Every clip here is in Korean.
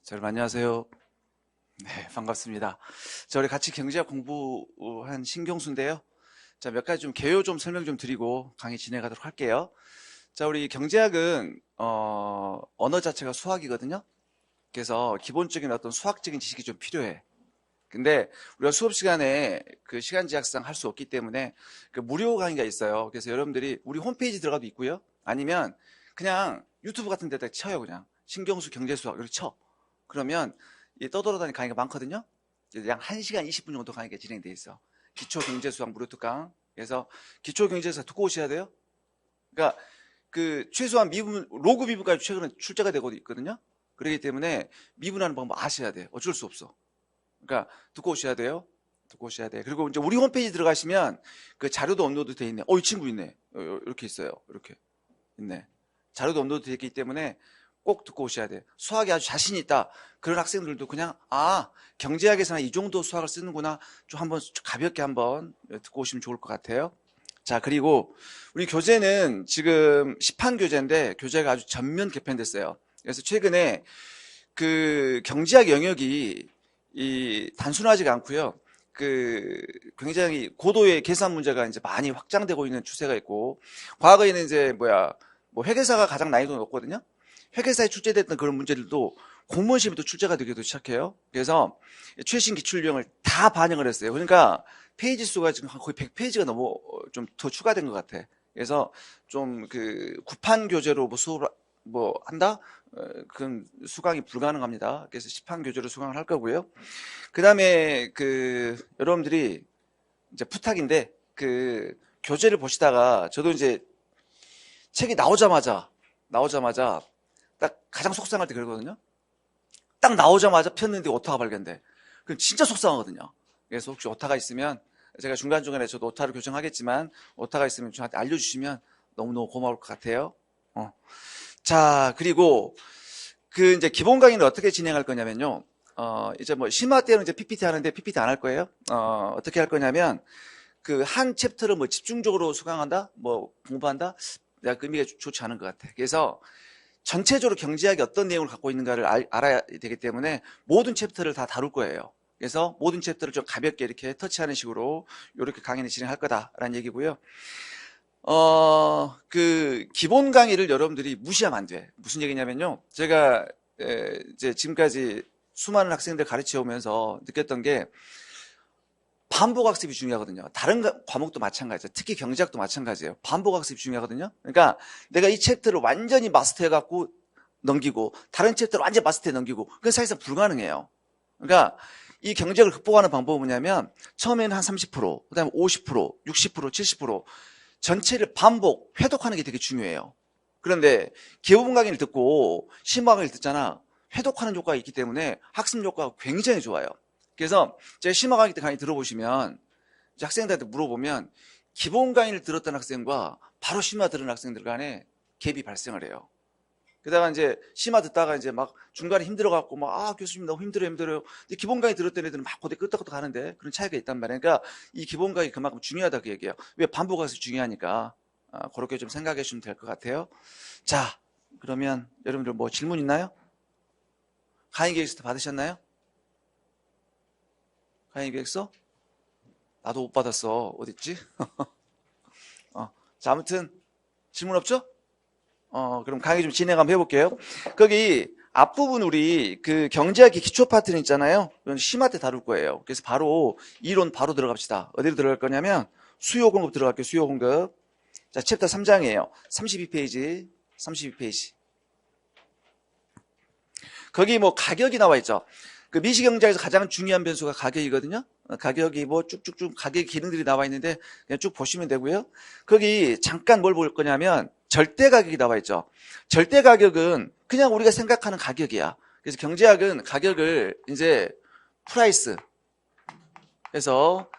자, 여러분 안녕하세요. 네, 반갑습니다. 자, 우리 같이 경제학 공부한 신경수인데요. 자, 몇 가지 좀 개요 좀 설명 좀 드리고 강의 진행하도록 할게요. 자, 우리 경제학은 언어 자체가 수학이거든요. 그래서 기본적인 어떤 수학적인 지식이 좀 필요해. 근데 우리가 수업 시간에 그 시간 제약상 할 수 없기 때문에 그 무료 강의가 있어요. 그래서 여러분들이 우리 홈페이지 들어가도 있고요. 아니면 그냥 유튜브 같은 데다 쳐요. 그냥 신경수 경제수학 이렇게 쳐. 그러면 이 떠돌아다니는 강의가 많거든요. 약 1시간 20분 정도 강의가 진행돼 있어. 기초경제수학 무료 특강. 그래서 기초경제수학 듣고 오셔야 돼요. 그러니까 그 최소한 미분, 로그 미분까지 최근에 출제가 되고 있거든요. 그렇기 때문에 미분하는 방법 아셔야 돼요. 어쩔 수 없어. 그러니까 듣고 오셔야 돼요. 듣고 오셔야 돼. 그리고 이제 우리 홈페이지 들어가시면 그 자료도 업로드 돼 있네. 이 친구 있네. 이렇게 있어요. 이렇게 있네. 자료도 업로드 돼 있기 때문에 꼭 듣고 오셔야 돼요. 수학에 아주 자신 있다. 그런 학생들도 그냥 경제학에서는 이 정도 수학을 쓰는구나. 좀 한번 가볍게 한번 듣고 오시면 좋을 것 같아요. 자, 그리고 우리 교재는 지금 시판 교재인데 교재가 아주 전면 개편됐어요. 그래서 최근에 그 경제학 영역이 단순하지가 않고요. 그 굉장히 고도의 계산 문제가 이제 많이 확장되고 있는 추세가 있고, 과거에는 이제 뭐 회계사가 가장 난이도 높거든요. 회계사에 출제됐던 그런 문제들도 공무원 시험에 또 출제가 되기도 시작해요. 그래서 최신 기출 유형을 다 반영을 했어요. 그러니까 페이지 수가 지금 거의 100페이지가 넘어 좀 더 추가된 것 같아. 그래서 좀 그 구판 교재로 뭐 수업을 뭐 한다? 그건 수강이 불가능합니다. 그래서 시판 교재로 수강을 할 거고요. 그 다음에 그 여러분들이 이제 부탁인데 그 교재를 보시다가 저도 이제 책이 나오자마자 딱 가장 속상할 때 그러거든요. 딱 나오자마자 폈는데 오타가 발견돼. 그럼 진짜 속상하거든요. 그래서 혹시 오타가 있으면 제가 중간중간에 저도 오타를 교정하겠지만 오타가 있으면 저한테 알려주시면 너무너무 고마울 것 같아요. 자, 그리고 그 이제 기본 강의는 어떻게 진행할 거냐면요. 이제 뭐 심화 때는 이제 PPT 하는데 PPT 안 할 거예요. 어떻게 할 거냐면 그 한 챕터를 뭐 집중적으로 수강한다, 뭐 공부한다. 내가 그 의미가 좋지 않은 것 같아. 그래서 전체적으로 경제학이 어떤 내용을 갖고 있는가를 알아야 되기 때문에 모든 챕터를 다 다룰 거예요. 그래서 모든 챕터를 좀 가볍게 이렇게 터치하는 식으로 이렇게 강의를 진행할 거다라는 얘기고요. 그 기본 강의를 여러분들이 무시하면 안 돼. 무슨 얘기냐면요. 제가 이제 지금까지 수많은 학생들 가르쳐 오면서 느꼈던 게 반복 학습이 중요하거든요. 다른 과목도 마찬가지예요. 특히 경제학도 마찬가지예요. 반복 학습이 중요하거든요. 그러니까 내가 이 챕터를 완전히 마스터해갖고 넘기고 다른 챕터를 완전히 마스터해 넘기고 그건 사실상 불가능해요. 그러니까 이 경제학을 극복하는 방법은 뭐냐면 처음에는 한 30%, 그다음에 50%, 60%, 70% 전체를 반복, 회독하는 게 되게 중요해요. 그런데 기본 강의를 듣고 심화 강의를 듣잖아. 회독하는 효과가 있기 때문에 학습 효과가 굉장히 좋아요. 그래서 제가 심화 강의 때 강의 들어보시면 학생들한테 물어보면 기본 강의를 들었던 학생과 바로 심화 들은 학생들 간에 갭이 발생을 해요. 그러다가 이제 심화 듣다가 이제 막 중간에 힘들어갖고 교수님 너무 힘들어요. 근데 기본 강의 들었던 애들은 막 고대 끄떡끄떡 하는데 그런 차이가 있단 말이에요. 그러니까 이 기본 강의 그만큼 중요하다고 얘기해요. 왜 반복해서 중요하니까 그렇게 좀 생각해 주시면 될 것 같아요. 자, 그러면 여러분들 뭐 질문 있나요? 강의 계획서 받으셨나요? 강의 계획서? 나도 못 받았어. 어딨지? 자, 아무튼 질문 없죠? 그럼 강의 좀 진행 한번 해볼게요. 거기 앞부분 우리 그 경제학의 기초 파트는 있잖아요. 이건 심화 때 다룰 거예요. 그래서 바로 이론 바로 들어갑시다. 어디로 들어갈 거냐면 수요 공급 들어갈게요. 수요 공급. 자, 챕터 3장이에요. 32페이지. 32페이지. 거기 뭐 가격이 나와 있죠. 그 미시경제에서 가장 중요한 변수가 가격이거든요. 가격이 뭐 쭉쭉쭉 가격 기능들이 나와 있는데 그냥 쭉 보시면 되고요. 거기 잠깐 뭘 볼 거냐면 절대 가격이 나와 있죠. 절대 가격은 그냥 우리가 생각하는 가격이야. 그래서 경제학은 가격을 이제 프라이스 해서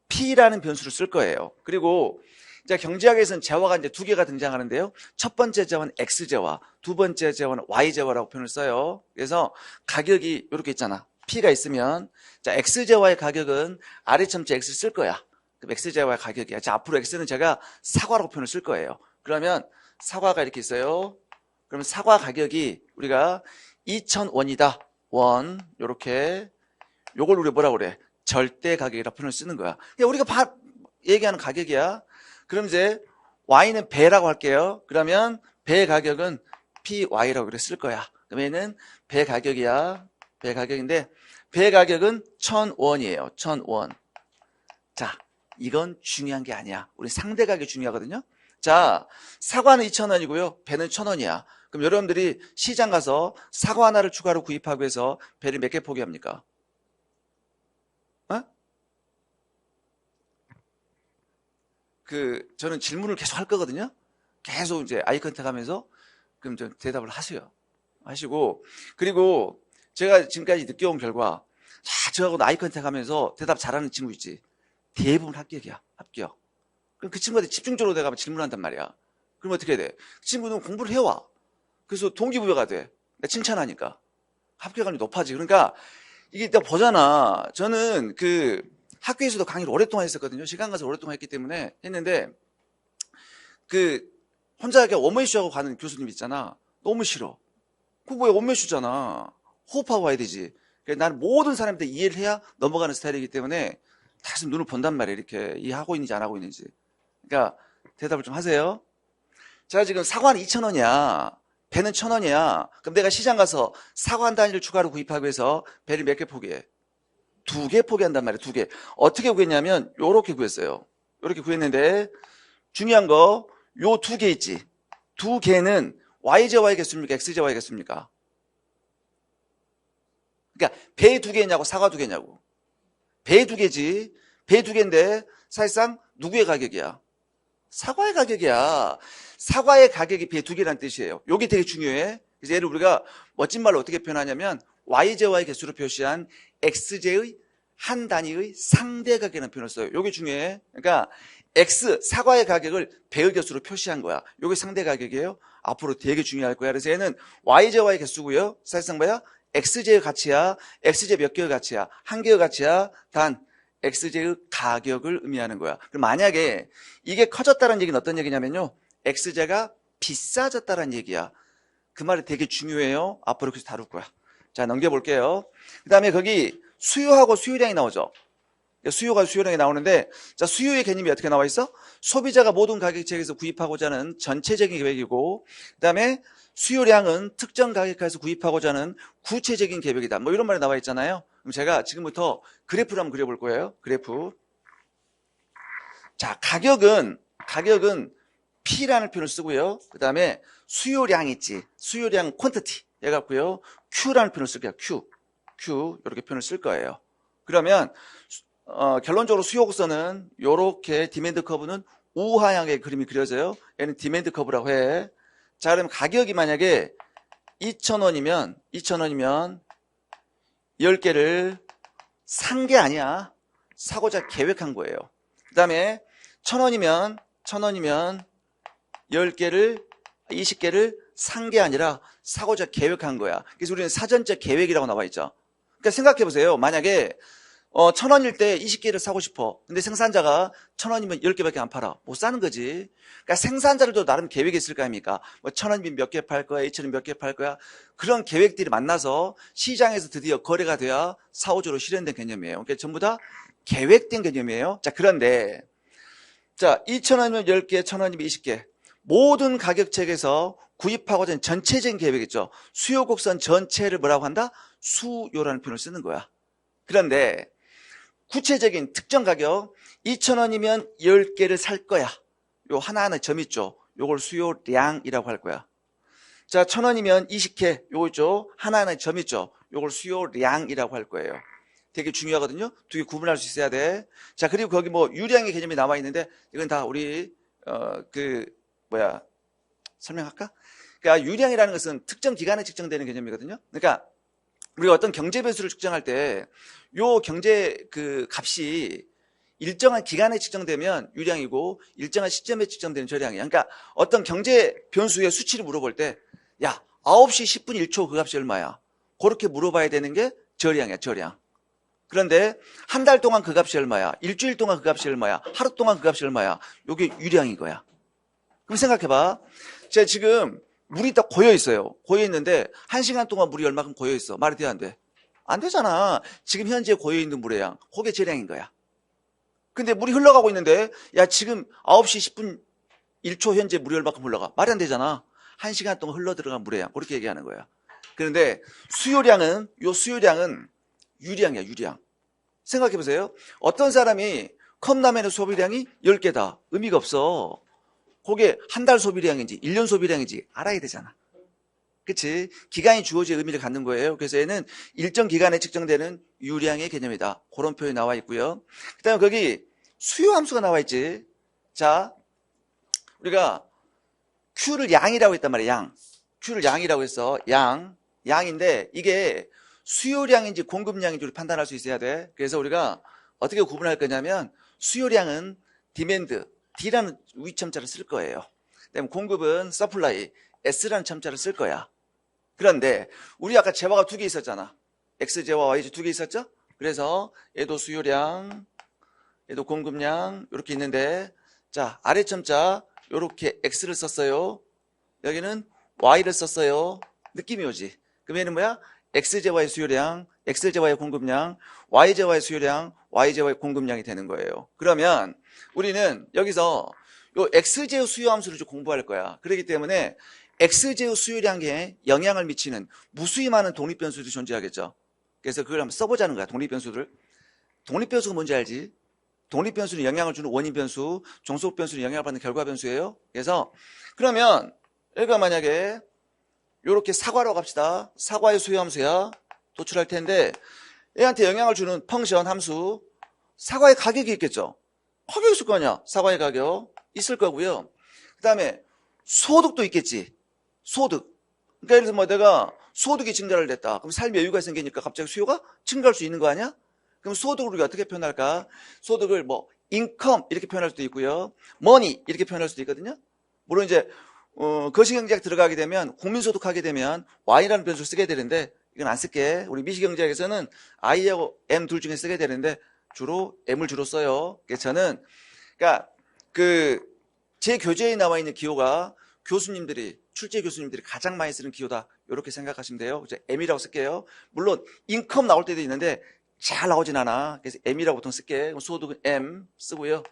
P라는 변수를 쓸 거예요. 그리고 이제 경제학에서는 재화가 이제 두 개가 등장하는데요. 첫 번째 재화는 X재화, 두 번째 재화는 Y재화라고 표현을 써요. 그래서 가격이 이렇게 있잖아. P가 있으면 자, X재화의 가격은 아래첨자 X를 쓸 거야. 그럼 X재화의 가격이야. 자, 앞으로 X는 제가 사과라고 표현을 쓸 거예요. 그러면 사과가 이렇게 있어요. 그러면 사과 가격이 우리가 2,000원이다. 원 요렇게 요걸 우리가 뭐라고 그래? 절대 가격이라고 표현을 쓰는 거야. 그러니까 우리가 얘기하는 가격이야. 그럼 이제 Y는 배라고 할게요. 그러면 배 가격은 PY라고 그래 쓸 거야. 그러면은 배 가격이야. 배 가격인데 배 가격은 1,000원이에요. 1,000원. 자, 이건 중요한 게 아니야. 우리 상대 가격이 중요하거든요. 자, 사과는 2,000원이고요. 배는 1,000원이야. 그럼 여러분들이 시장 가서 사과 하나를 추가로 구입하기 위해서 배를 몇 개 포기합니까? 어? 저는 질문을 계속 할 거거든요. 계속 이제 아이 컨택 하면서 그럼 좀 대답을 하시고 그리고 제가 지금까지 느껴온 결과 저하고 아이 컨택 하면서 대답 잘하는 친구 있지. 대부분 합격이야. 합격. 그럼 그 친구한테 집중적으로 내가 질문한단 말이야. 그럼 어떻게 해야 돼? 그 친구는 공부를 해와. 그래서 동기부여가 돼. 내가 칭찬하니까. 합격률이 높아지. 그러니까 이게 내가 보잖아. 저는 학교에서도 강의를 오랫동안 했었거든요. 시간 가서 오랫동안 했기 때문에 했는데 혼자 이렇게 원맨쇼하고 가는 교수님 있잖아. 너무 싫어. 그거 뭐야 원맨쇼잖아. 호흡하고 와야 되지. 그러니까 나는 모든 사람한테 이해를 해야 넘어가는 스타일이기 때문에 다시 눈을 본단 말이에요. 이렇게 이해하고 있는지 안 하고 있는지. 그러니까 대답을 좀 하세요. 자, 지금 사과는 2,000원이야. 배는 1,000원이야. 그럼 내가 시장 가서 사과 한 단위를 추가로 구입하기 위해서 배를 몇 개 포기해? 2개 포기한단 말이에요. 2개. 어떻게 구했냐면 요렇게 구했어요. 요렇게 구했는데 중요한 거 요 2개 있지. 2개는 YJY겠습니까? XJY겠습니까? 그러니까 배 2개냐고 사과 2개냐고. 배 2개지. 배 2개인데 사실상 누구의 가격이야? 사과의 가격이야. 사과의 가격이 배 2개라는 뜻이에요. 요게 되게 중요해. 그래서 얘를 우리가 멋진 말로 어떻게 표현하냐면 YJY 개수로 표시한 XJ의 한 단위의 상대 가격이라는 표현을 써요. 요게 중요해. 그러니까 X, 사과의 가격을 배의 개수로 표시한 거야. 요게 상대 가격이에요. 앞으로 되게 중요할 거야. 그래서 얘는 YJY 개수고요. 사실상 뭐야? XJ의 가치야. XJ 몇 개의 가치야? 한 개의 가치야. 단 XJ의 가격을 의미하는 거야. 그럼 만약에 이게 커졌다는 얘기는 어떤 얘기냐면요. XJ가 비싸졌다는 얘기야. 그 말이 되게 중요해요. 앞으로 계속 다룰 거야. 자, 넘겨볼게요. 그 다음에 거기 수요하고 수요량이 나오죠. 수요가 수요량이 나오는데, 자, 수요의 개념이 어떻게 나와 있어? 소비자가 모든 가격책에서 구입하고자 하는 전체적인 계획이고, 그 다음에 수요량은 특정 가격에서 구입하고자 하는 구체적인 계획이다. 뭐 이런 말이 나와 있잖아요. 그럼 제가 지금부터 그래프를 한번 그려볼 거예요. 그래프. 자, 가격은 P라는 표현을 쓰고요. 그 다음에 수요량 있지. 수요량 퀀티티 해갖고요. Q라는 표현을 쓸 거야. Q. 이렇게 표현을 쓸 거예요. 그러면 결론적으로 수요 곡선은 이렇게 디맨드 커브는 우하향의 그림이 그려져요. 얘는 디맨드 커브라고 해. 자, 그러면 가격이 만약에 2,000원이면 10개를 산 게 아니야. 사고자 계획한 거예요. 그 다음에 1,000원이면 10개를 20개를 산 게 아니라 사고자 계획한 거야. 그래서 우리는 사전적 계획이라고 나와 있죠. 그러니까 생각해 보세요. 만약에 1,000원일 때 20개를 사고 싶어. 근데 생산자가 1,000원이면 10개밖에 안 팔아. 못 사는 거지. 그러니까 생산자들도 나름 계획이 있을 거 아닙니까? 뭐 1,000원이면 몇 개 팔 거야, 2,000원 몇 개 팔 거야. 그런 계획들이 만나서 시장에서 드디어 거래가 돼야 사후적으로 실현된 개념이에요. 그러니까 전부 다 계획된 개념이에요. 자, 그런데 자, 2,000원이면 10개, 1,000원이면 20개. 모든 가격책에서 구입하고자 하는 전체적인 계획이죠. 수요 곡선 전체를 뭐라고 한다? 수요라는 표현을 쓰는 거야. 그런데 구체적인 특정 가격 2,000원이면 10개를 살 거야. 요 하나하나 점 있죠. 요걸 수요량이라고 할 거야. 자, 1,000원이면 20개 요거 있죠. 하나하나 점 있죠. 요걸 수요량이라고 할 거예요. 되게 중요하거든요. 두 개 구분할 수 있어야 돼. 자, 그리고 거기 뭐 유량의 개념이 나와 있는데 이건 다 우리 설명할까? 그러니까 유량이라는 것은 특정 기간에 측정되는 개념이거든요. 그러니까 우리가 어떤 경제 변수를 측정할 때 요 경제 값이 일정한 기간에 측정되면 유량이고 일정한 시점에 측정되는 저량이야. 그러니까 어떤 경제 변수의 수치를 물어볼 때 야, 9시 10분 1초 그 값이 얼마야? 그렇게 물어봐야 되는 게 저량이야, 저량. 그런데 한 달 동안 그 값이 얼마야? 일주일 동안 그 값이 얼마야? 하루 동안 그 값이 얼마야? 요게 유량인 거야. 그럼 생각해봐. 제가 지금 물이 딱 고여 있어요. 고여 있는데 1시간 동안 물이 얼마큼 고여 있어. 말이 돼, 안 돼? 안 되잖아. 지금 현재 고여있는 물의 양, 그게 재량인 거야. 근데 물이 흘러가고 있는데, 야, 지금 9시 10분 1초 현재 물이 얼마큼 흘러가? 말이 안 되잖아. 1시간 동안 흘러 들어간 물의 양. 그렇게 얘기하는 거야. 그런데 수요량은, 요 수요량은 유량이야, 유량. 생각해 보세요. 어떤 사람이 컵라면의 소비량이 10개다. 의미가 없어. 그게 한 달 소비량인지 1년 소비량인지 알아야 되잖아. 그치? 기간이 주어질 의미를 갖는 거예요. 그래서 얘는 일정 기간에 측정되는 유량의 개념이다. 그런 표현이 나와 있고요. 그 다음에 거기 수요 함수가 나와 있지. 자, 우리가 Q를 양이라고 했단 말이야. 양. Q를 양이라고 했어. 양인데 이게 수요량인지 공급량인지 우리 판단할 수 있어야 돼. 그래서 우리가 어떻게 구분할 거냐면 수요량은 디맨드, D라는 위첨자를 쓸 거예요. 그다음에 공급은 서플라이, S라는 첨자를 쓸 거야. 그런데 우리 아까 재화가 2개 있었잖아. X재화, Y재 2개 있었죠? 그래서 얘도 수요량, 얘도 공급량 이렇게 있는데 자, 아래 첨자 이렇게 X를 썼어요. 여기는 Y를 썼어요. 느낌이 오지? 그럼 얘는 뭐야? X재화의 수요량, X재화의 공급량, Y재화의 수요량, Y재화의 공급량이 되는 거예요. 그러면 우리는 여기서 요 X제의 수요함수를 좀 공부할 거야. 그렇기 때문에 X제의 수요량에 영향을 미치는 무수히 많은 독립변수들이 존재하겠죠. 그래서 그걸 한번 써보자는 거야. 독립변수를. 독립변수가 뭔지 알지? 독립변수는 영향을 주는 원인변수, 종속변수는 영향을 받는 결과변수예요. 그래서 그러면 얘가 만약에 이렇게 사과라고 합시다. 사과의 수요함수야. 도출할 텐데 얘한테 영향을 주는 펑션 함수, 사과의 가격이 있겠죠. 가격이 있을 거 아니야. 사과의 가격 있을 거고요. 그 다음에 소득도 있겠지. 소득. 그러니까 예를 들어서 뭐 내가 소득이 증가를 했다. 그럼 삶의 여유가 생기니까 갑자기 수요가 증가할 수 있는 거 아니야? 그럼 소득을 우리가 어떻게 표현할까? 소득을 뭐 인컴 이렇게 표현할 수도 있고요. 머니 이렇게 표현할 수도 있거든요. 물론 이제 거시경제학 들어가게 되면 국민소득 하게 되면 Y라는 변수를 쓰게 되는데 이건 안 쓸게. 우리 미시경제학에서는 I하고 M 둘 중에 쓰게 되는데 주로 M을 주로 써요. 그래서 저는 그러니까 제 교재에 나와 있는 기호가 교수님들이 출제 교수님들이 가장 많이 쓰는 기호다. 이렇게 생각하시면 돼요. 이제 M이라고 쓸게요. 물론 인컴 나올 때도 있는데 잘 나오진 않아. 그래서 M이라고 보통 쓸게. 그럼 소득은 M 쓰고요.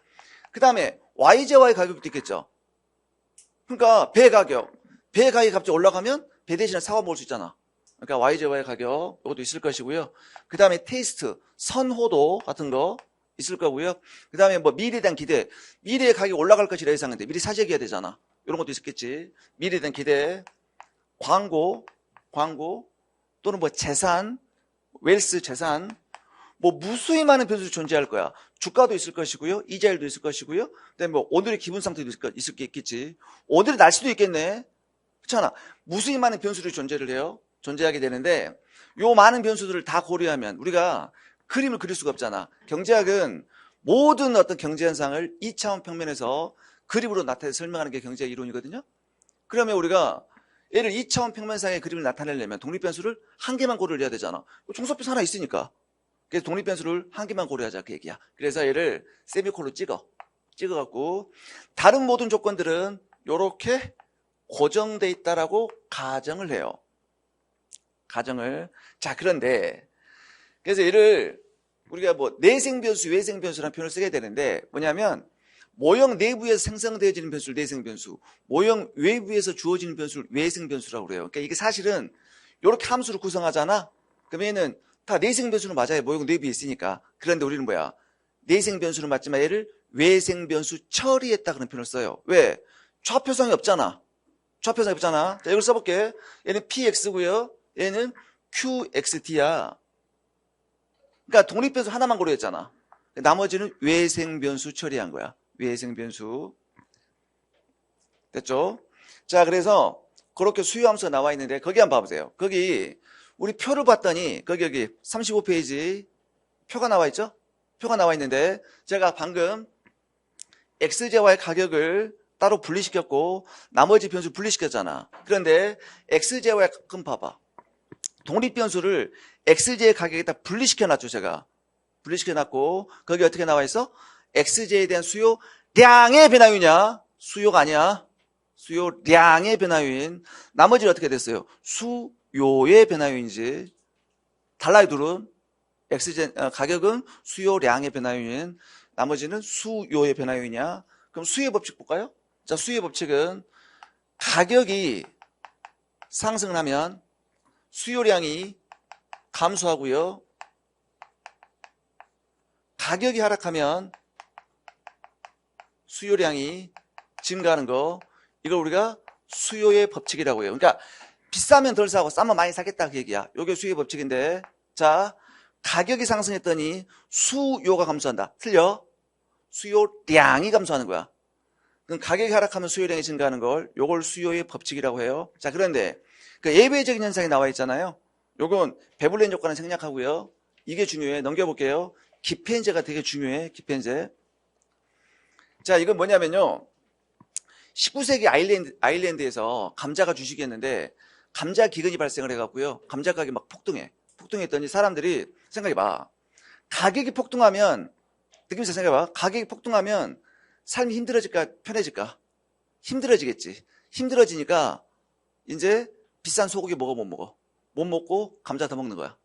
그 다음에 Y제와의 가격도 있겠죠. 그러니까 배 가격이 갑자기 올라가면 배 대신에 사과 먹을 수 있잖아. 그러니까 Y제와의 가격 이것도 있을 것이고요. 그 다음에 테이스트, 선호도 같은 거 있을 거고요. 그 다음에 뭐 미래에 대한 기대, 미래의 가격이 올라갈 것이라 예상인데 미리 사재기해야 되잖아. 이런 것도 있었겠지. 미래에 대한 기대, 광고 또는 뭐 재산, 웰스 재산, 뭐 무수히 많은 변수들이 존재할 거야. 주가도 있을 것이고요. 이자율도 있을 것이고요. 그다음에 뭐 오늘의 기분 상태도 있을 게 있겠지. 오늘의 날씨도 있겠네. 그렇잖아. 무수히 많은 변수들이 존재하게 되는데 요 많은 변수들을 다 고려하면 우리가 그림을 그릴 수가 없잖아. 경제학은 모든 어떤 경제 현상을 2차원 평면에서 그림으로 나타내서 설명하는 게 경제학 이론이거든요. 그러면 우리가 얘를 2차원 평면상의 그림을 나타내려면 독립변수를 한 개만 고려해야 되잖아. 종속변수 하나 있으니까. 그래서 독립변수를 한 개만 고려하자 그 얘기야. 그래서 얘를 세미콜로 찍어갖고 다른 모든 조건들은 이렇게 고정돼 있다라고 가정을 해요. 자, 그런데 그래서 얘를 우리가 뭐 내생변수, 외생변수라는 표현을 쓰게 되는데 뭐냐면 모형 내부에서 생성되어지는 변수를 내생변수, 모형 외부에서 주어지는 변수를 외생변수라고 그래요. 그러니까 이게 사실은 이렇게 함수를 구성하잖아. 그러면 얘는 다 내생변수는 맞아요. 모형 내부에 있으니까. 그런데 우리는 뭐야? 내생변수는 맞지만 얘를 외생변수 처리했다 그런 표현을 써요. 왜? 좌표성이 없잖아. 자, 이걸 써볼게. 얘는 px고요. 얘는 qxt야. 그러니까 독립변수 하나만 고려했잖아. 나머지는 외생변수 처리한 거야. 외생변수. 됐죠? 자, 그래서 그렇게 수요함수가 나와 있는데 거기 한번 봐보세요. 거기 우리 표를 봤더니 여기 35페이지 표가 나와 있죠? 표가 나와 있는데 제가 방금 x제와의 가격을 따로 분리시켰고 나머지 변수 분리시켰잖아. 그런데 x제와의 가끔 봐봐. 독립변수를 x제의 가격에다 분리시켜놨죠. 제가 분리시켜놨고 거기 어떻게 나와 있어? x제에 대한 수요량의 변화율이냐? 수요가 아니야. 수요량의 변화율인 나머지는 어떻게 됐어요? 수요의 변화율인지 달라요, 둘은. 가격은 수요량의 변화 요인, 나머지는 수요의 변화 요인이야. 그럼 수요의 법칙 볼까요? 자, 수요의 법칙은 가격이 상승을 하면 수요량이 감소하고요. 가격이 하락하면 수요량이 증가하는 거, 이걸 우리가 수요의 법칙이라고 해요. 그러니까 비싸면 덜 사고 싸면 많이 사겠다 그 얘기야. 이게 수요의 법칙인데, 자, 가격이 상승했더니 수요가 감소한다. 틀려? 수요량이 감소하는 거야. 그럼 가격이 하락하면 수요량이 증가하는 걸, 요걸 수요의 법칙이라고 해요. 자, 그런데 그 예외적인 현상이 나와 있잖아요. 요건 베블렌 조건은 생략하고요. 이게 중요해. 넘겨볼게요. 기펜제가 되게 중요해. 기펜제. 자, 이건 뭐냐면요. 19세기 아일랜드에서 감자가 주식이었는데 감자 기근이 발생을 해갖고요. 감자 가격이 막 폭등해. 폭등했더니 사람들이 생각해봐. 가격이 폭등하면, 느낌에서 생각해봐. 가격이 폭등하면 삶이 힘들어질까, 편해질까? 힘들어지겠지. 힘들어지니까 이제 비싼 소고기 먹어, 못 먹어? 못 먹고 감자 더 먹는 거야.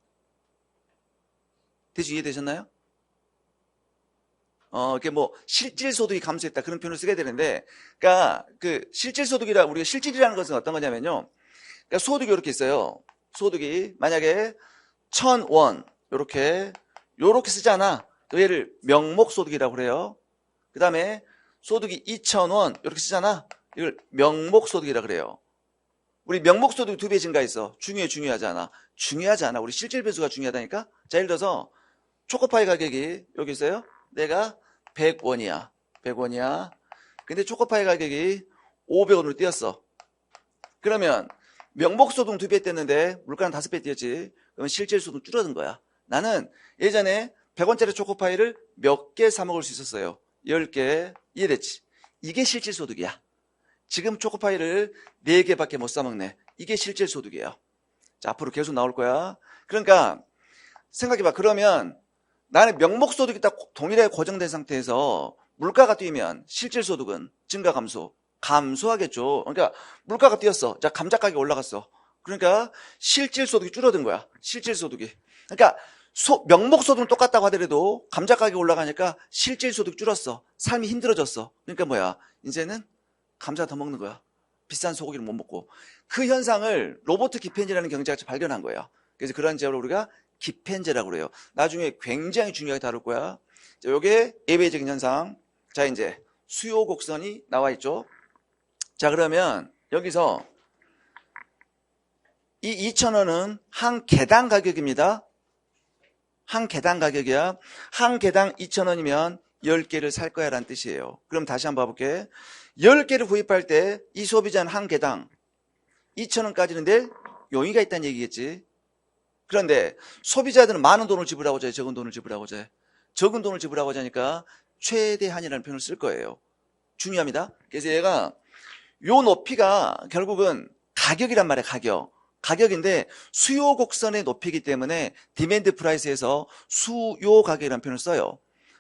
대충 이해되셨나요? 이게 뭐 실질 소득이 감소했다 그런 표현을 쓰게 되는데, 그러니까 그 실질 소득이라, 우리가 실질이라는 것은 어떤 거냐면요. 그러니까 소득이 이렇게 있어요. 소득이 만약에 1,000원 요렇게 쓰잖아. 얘를 명목소득이라고 그래요. 그 다음에 소득이 2,000원 이렇게 쓰잖아. 이걸 명목소득이라고 그래요. 우리 명목소득이 2배 증가했어. 중요하지 않아. 중요하지 않아. 우리 실질 변수가 중요하다니까. 자, 예를 들어서 초코파이 가격이 여기 있어요. 내가 100원이야. 100원이야. 근데 초코파이 가격이 500원으로 뛰었어. 그러면 명목소득 2배 뛰었는데 물가는 5배 뛰었지. 그러면 실질 소득 줄어든 거야. 나는 예전에 100원짜리 초코파이를 몇 개 사 먹을 수 있었어요. 10개. 이해됐지? 이게 실질 소득이야. 지금 초코파이를 4개밖에 못 사 먹네. 이게 실질 소득이에요. 자, 앞으로 계속 나올 거야. 그러니까 생각해봐. 그러면 나는 명목소득이 딱 동일하게 고정된 상태에서 물가가 뛰면 실질 소득은 증가 감소? 감소하겠죠. 그러니까 물가가 뛰었어. 자, 감자 가격이 올라갔어. 그러니까 실질 소득이 줄어든 거야. 실질 소득이. 그러니까 명목 소득은 똑같다고 하더라도 감자 가격이 올라가니까 실질 소득 줄었어. 삶이 힘들어졌어. 그러니까 뭐야? 이제는 감자 더 먹는 거야. 비싼 소고기를 못 먹고. 그 현상을 로버트 기펜제라는 경제학자 발견한 거예요. 그래서 그런 제어를 우리가 기펜제라고 그래요. 나중에 굉장히 중요하게 다룰 거야. 자, 요게 예외적인 현상. 자, 이제 수요 곡선이 나와 있죠. 자, 그러면 여기서 이 2,000원은 한 개당 가격입니다. 한 개당 가격이야. 한 개당 2,000원이면 10개를 살 거야 라는 뜻이에요. 그럼 다시 한번 봐볼게. 10개를 구입할 때 이 소비자는 한 개당 2,000원까지는 낼 용의가 있다는 얘기겠지. 그런데 소비자들은 많은 돈을 지불하고자 해, 적은 돈을 지불하고자 해. 적은 돈을 지불하고자 하니까 최대한이라는 표현을 쓸 거예요. 중요합니다. 그래서 얘가 요 높이가 결국은 가격이란 말이에요. 가격인데 수요 곡선의 높이기 때문에 디맨드 프라이스에서 수요 가격이라는 표현을 써요.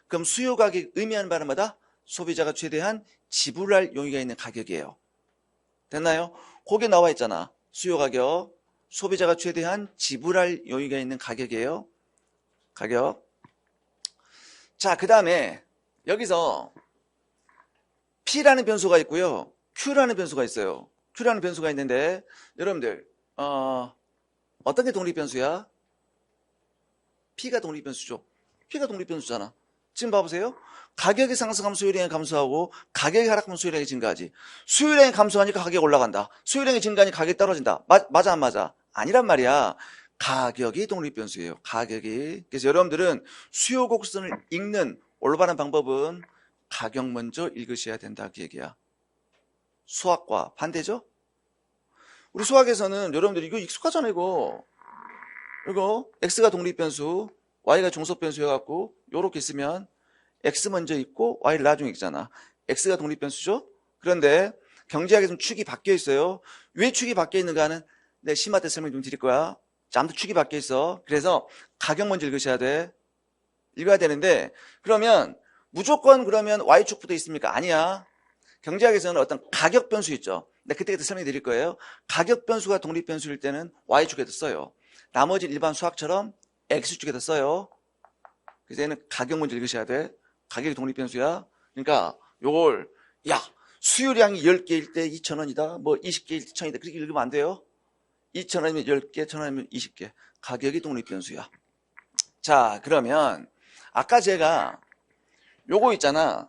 그럼 수요 가격 의미하는 바는 뭐다? 소비자가 최대한 지불할 용의가 있는 가격이에요. 됐나요? 거기에 나와 있잖아. 수요 가격, 소비자가 최대한 지불할 용의가 있는 가격이에요. 가격. 자, 그 다음에 여기서 P라는 변수가 있고요. Q라는 변수가 있어요. Q라는 변수가 있는데 여러분들 어떤 게 독립변수야? P가 독립변수죠. P가 독립변수잖아. 지금 봐보세요. 가격이 상승하면 수요량이 감소하고 가격이 하락하면 수요량이 증가하지. 수요량이 감소하니까 가격이 올라간다. 수요량이 증가하니까 가격이 떨어진다. 맞아 안 맞아? 아니란 말이야. 가격이 독립변수예요. 가격이. 그래서 여러분들은 수요 곡선을 읽는 올바른 방법은 가격 먼저 읽으셔야 된다 그 얘기야. 수학과 반대죠? 우리 수학에서는 여러분들 이거 익숙하잖아요. 이거 X가 독립변수, Y가 종속변수여갖고 요렇게 있으면 X 먼저 있고 Y를 나중에 있잖아. X가 독립변수죠? 그런데 경제학에서는 축이 바뀌어 있어요. 왜 축이 바뀌어 있는가는 내가 심화 때 설명 좀 드릴 거야. 자, 아무튼 축이 바뀌어 있어. 그래서 가격 먼저 읽으셔야 돼. 읽어야 되는데 그러면 무조건 그러면 Y축부터 있습니까? 아니야. 경제학에서는 어떤 가격 변수 있죠. 근데 그때 설명해 드릴 거예요. 가격 변수가 독립 변수일 때는 Y축에도 써요. 나머지 일반 수학처럼 X축에다 써요. 그래서 얘는 가격 문제 읽으셔야 돼. 가격이 독립변수야. 그러니까 요걸 야 수요량이 10개일 때 2,000원이다. 뭐 20개일 때 1,000원이다. 그렇게 읽으면 안 돼요. 2,000원이면 10개, 1,000원이면 20개. 가격이 독립변수야. 자, 그러면 아까 제가 요거 있잖아.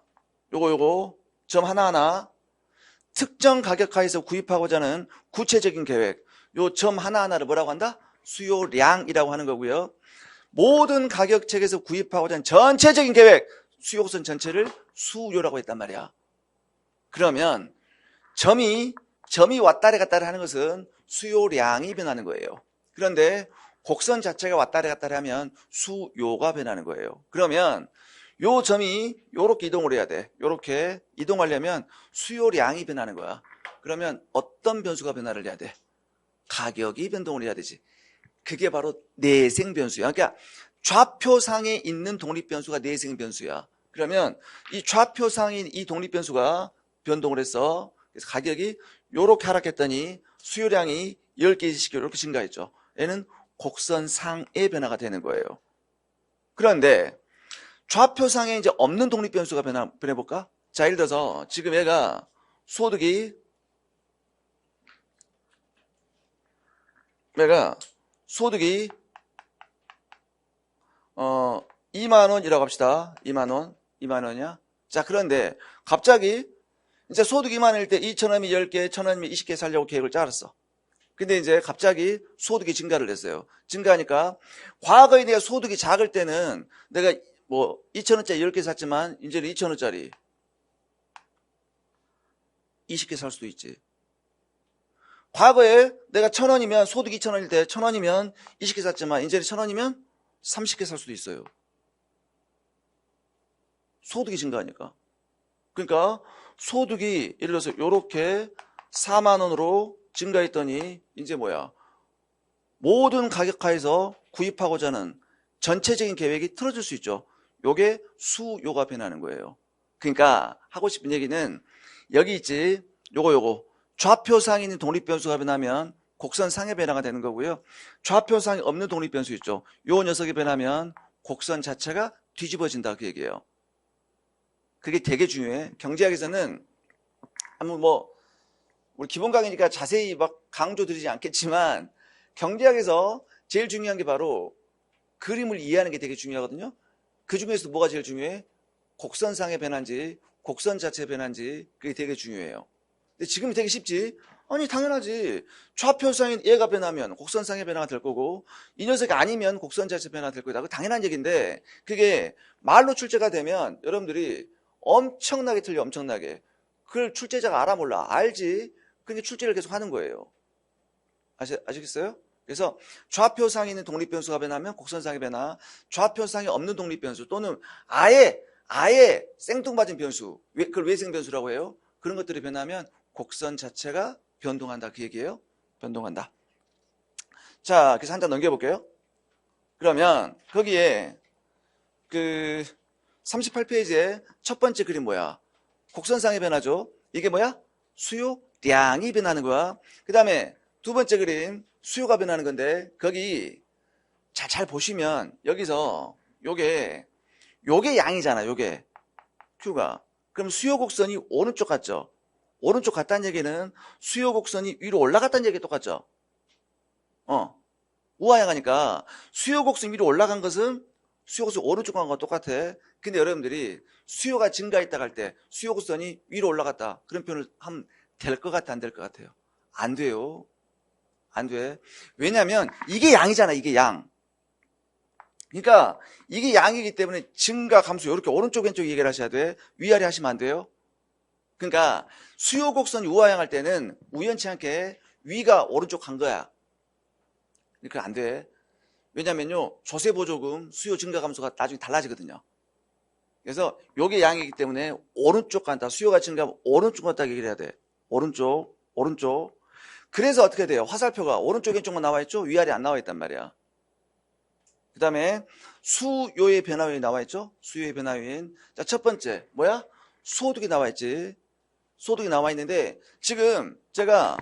요거 점 하나하나 특정 가격하에서 구입하고자 하는 구체적인 계획. 요 점 하나하나를 뭐라고 한다? 수요량이라고 하는 거고요. 모든 가격책에서 구입하고자 하는 전체적인 계획, 수요곡선 전체를 수요라고 했단 말이야. 그러면 점이 왔다리 갔다리 하는 것은 수요량이 변하는 거예요. 그런데 곡선 자체가 왔다리 갔다리 하면 수요가 변하는 거예요. 그러면 요 점이 요렇게 이동을 해야 돼. 요렇게 이동하려면 수요량이 변하는 거야. 그러면 어떤 변수가 변화를 해야 돼? 가격이 변동을 해야 되지. 그게 바로 내생 변수야. 그러니까 좌표상에 있는 독립 변수가 내생 변수야. 그러면 이 좌표상에 있는 이 독립 변수가 변동을 했어. 그래서 가격이 요렇게 하락했더니 수요량이 10개 이상씩 이렇게 증가했죠. 얘는 곡선상의 변화가 되는 거예요. 그런데 좌표상에 이제 없는 독립 변수가 변해볼까? 자, 예를 들어서 지금 얘가 소득이 2만 원이라고 합시다. 2만 원이야. 자, 그런데 갑자기 이제 소득 2만 원일 때 2,000원이면 10개, 1,000원이면 20개 살려고 계획을 짜았어. 근데 이제 갑자기 소득이 증가를 했어요. 증가하니까 과거에 내가 소득이 작을 때는 내가 뭐 2,000원짜리 10개 샀지만 이제는 2,000원짜리 20개 살 수도 있지. 과거에 내가 1,000원이면 소득 2,000원일 때 1,000원이면 20개 샀지만 이제는 1,000원이면 30개 살 수도 있어요. 소득이 증가하니까. 그러니까 소득이 예를 들어서 이렇게 4만 원으로 증가했더니 이제 뭐야? 모든 가격하에서 구입하고자 하는 전체적인 계획이 틀어질 수 있죠. 요게 수요가 변하는 거예요. 그러니까 하고 싶은 얘기는 여기 있지. 요거 좌표상에 있는 독립변수가 변하면 곡선상의 변화가 되는 거고요. 좌표상에 없는 독립변수 있죠. 요 녀석이 변하면 곡선 자체가 뒤집어진다 그 얘기예요. 그게 되게 중요해. 경제학에서는 한번 뭐 우리 기본 강의니까 자세히 막 강조드리지 않겠지만 경제학에서 제일 중요한 게 바로 그림을 이해하는 게 되게 중요하거든요. 그 중에서도 뭐가 제일 중요해? 곡선상의 변화인지 곡선 자체의 변화인지 그게 되게 중요해요. 근데 지금이 되게 쉽지? 아니 당연하지. 좌표상인 얘가 변하면 곡선상의 변화가 될 거고 이 녀석이 아니면 곡선 자체의 변화가 될 거다. 그거 당연한 얘기인데 그게 말로 출제가 되면 여러분들이 엄청나게 틀려. 엄청나게. 그걸 출제자가 알아 몰라? 알지. 근데 출제를 계속 하는 거예요. 아시겠어요? 그래서 좌표상에 있는 독립변수가 변하면 곡선상의 변화, 좌표상에 없는 독립변수 또는 아예 생뚱맞은 변수, 그걸 외생변수라고 해요. 그런 것들이 변하면 곡선 자체가 변동한다 그 얘기예요. 변동한다. 자, 그래서 한 장 넘겨볼게요. 그러면 거기에 그 38페이지에 첫 번째 그림 뭐야? 곡선상의 변화죠. 이게 뭐야? 수요량이 변하는 거야. 그 다음에 두 번째 그림 수요가 변하는 건데 거기 잘 보시면 여기서 요게 양이잖아. 요게 Q가. 그럼 수요 곡선이 오른쪽 같죠? 오른쪽 같다는 얘기는 수요 곡선이 위로 올라갔다는 얘기 똑같죠? 우하향하니까 수요 곡선 위로 올라간 것은 수요 곡선 오른쪽 간 거와 똑같아. 근데 여러분들이 수요가 증가했다 할 때 수요 곡선이 위로 올라갔다 그런 표현을 하면 될 것 같아 안 될 것 같아요? 안 돼요. 안 돼. 왜냐면 이게 양이잖아. 이게 양. 그러니까 이게 양이기 때문에 증가 감소 이렇게 오른쪽 왼쪽 얘기를 하셔야 돼. 위아래 하시면 안 돼요. 그러니까 수요 곡선이 우하향할 때는 우연치 않게 위가 오른쪽 간 거야. 그러니까 안 돼. 왜냐면요 조세보조금 수요 증가 감소가 나중에 달라지거든요. 그래서 요게 양이기 때문에 오른쪽 간다. 수요가 증가하면 오른쪽 간다 얘기를 해야 돼. 오른쪽. 그래서 어떻게 돼요? 화살표가 오른쪽 왼쪽만 나와 있죠? 위아래 안 나와 있단 말이야. 그 다음에 수요의 변화 요인이 나와 있죠? 수요의 변화 요인. 자, 첫 번째 뭐야? 소득이 나와 있지. 소득이 나와 있는데 지금 제가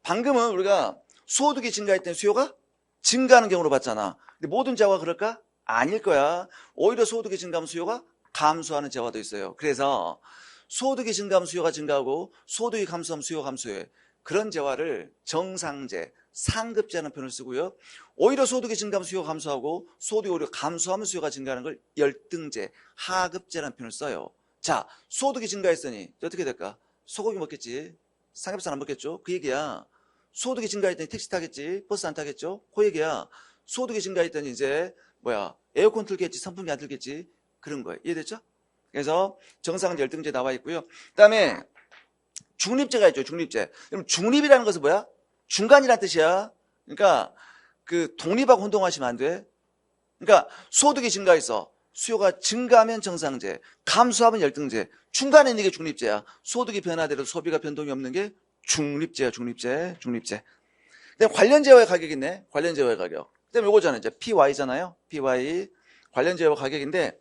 방금은 우리가 소득이 증가했더니 수요가 증가하는 경우로 봤잖아. 근데 모든 재화가 그럴까? 아닐 거야. 오히려 소득이 증가하면 수요가 감소하는 재화도 있어요. 그래서 소득이 증가하면 수요가 증가하고 소득이 감소하면 수요가 감소해. 그런 재화를 정상재, 상급재라는 표현을 쓰고요. 오히려 소득이 증가하면 수요가 감소하고 소득이 오히려 감소하면 수요가 증가하는 걸 열등재, 하급재라는 표현을 써요. 자, 소득이 증가했으니 어떻게 될까? 소고기 먹겠지. 삼겹살 안 먹겠죠? 그 얘기야. 소득이 증가했더니 택시 타겠지. 버스 안 타겠죠? 그 얘기야. 소득이 증가했더니 이제 에어컨 틀겠지. 선풍기 안 틀겠지. 그런 거예요. 이해됐죠? 그래서 정상은 열등제 나와 있고요. 그다음에 중립제가 있죠. 중립제. 그럼 중립이라는 것은 뭐야? 중간이라는 뜻이야. 그러니까 그 독립하고 혼동하시면 안 돼. 그러니까 소득이 증가해서 수요가 증가하면 정상제, 감소하면 열등제, 중간에 있는 게 중립제야. 소득이 변화되도 소비가 변동이 없는 게 중립제야. 중립제. 그다음에 관련 제어의 가격이 있네. 관련 제어의 가격. 그다음에 요거잖아요. 이제 PY잖아요. PY 관련 제어 가격인데,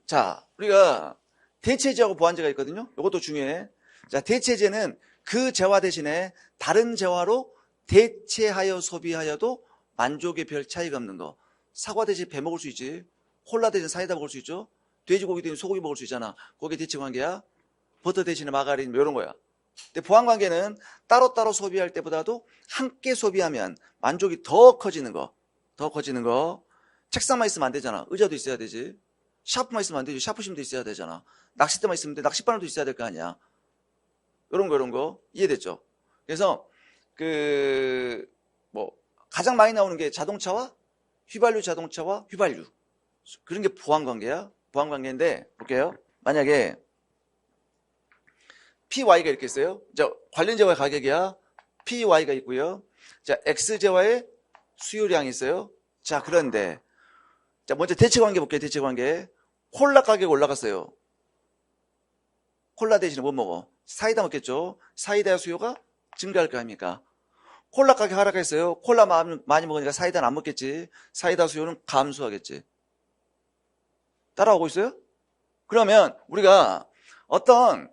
자, 우리가 대체제하고 보완제가 있거든요. 이것도 중요해. 자, 대체제는 그 재화 대신에 다른 재화로 대체하여 소비하여도 만족에 별 차이가 없는 거. 사과 대신 배 먹을 수 있지. 콜라 대신 사이다 먹을 수 있죠. 돼지고기 대신 소고기 먹을 수 있잖아. 그게 대체 관계야. 버터 대신에 마가린 뭐 이런 거야. 근데 보완 관계는 따로따로 소비할 때보다도 함께 소비하면 만족이 더 커지는 거. 책상만 있으면 안 되잖아. 의자도 있어야 되지. 샤프만 있으면 안 되지. 샤프심도 있어야 되잖아. 낚싯대만 있으면 돼. 낚싯바늘도 있어야 될 거 아니야. 이런 거 이해됐죠? 그래서 가장 많이 나오는 게 자동차와 휘발유, 자동차와 휘발유. 그런 게 보완 관계야. 보완 관계인데 볼게요. 만약에 PY가 이렇게 있어요. 자, 관련 재화의 가격이야. PY가 있고요. 자, X 재화의 수요량이 있어요. 자, 그런데 자, 먼저 대체 관계 볼게요. 대체 관계. 콜라 가격 올라갔어요. 콜라 대신에 뭐 먹어? 사이다 먹겠죠. 사이다의 수요가 증가할 거 아닙니까? 콜라 가격 하락했어요. 콜라 많이 먹으니까 사이다는 안 먹겠지. 사이다 수요는 감소하겠지. 따라오고 있어요? 그러면 우리가 어떤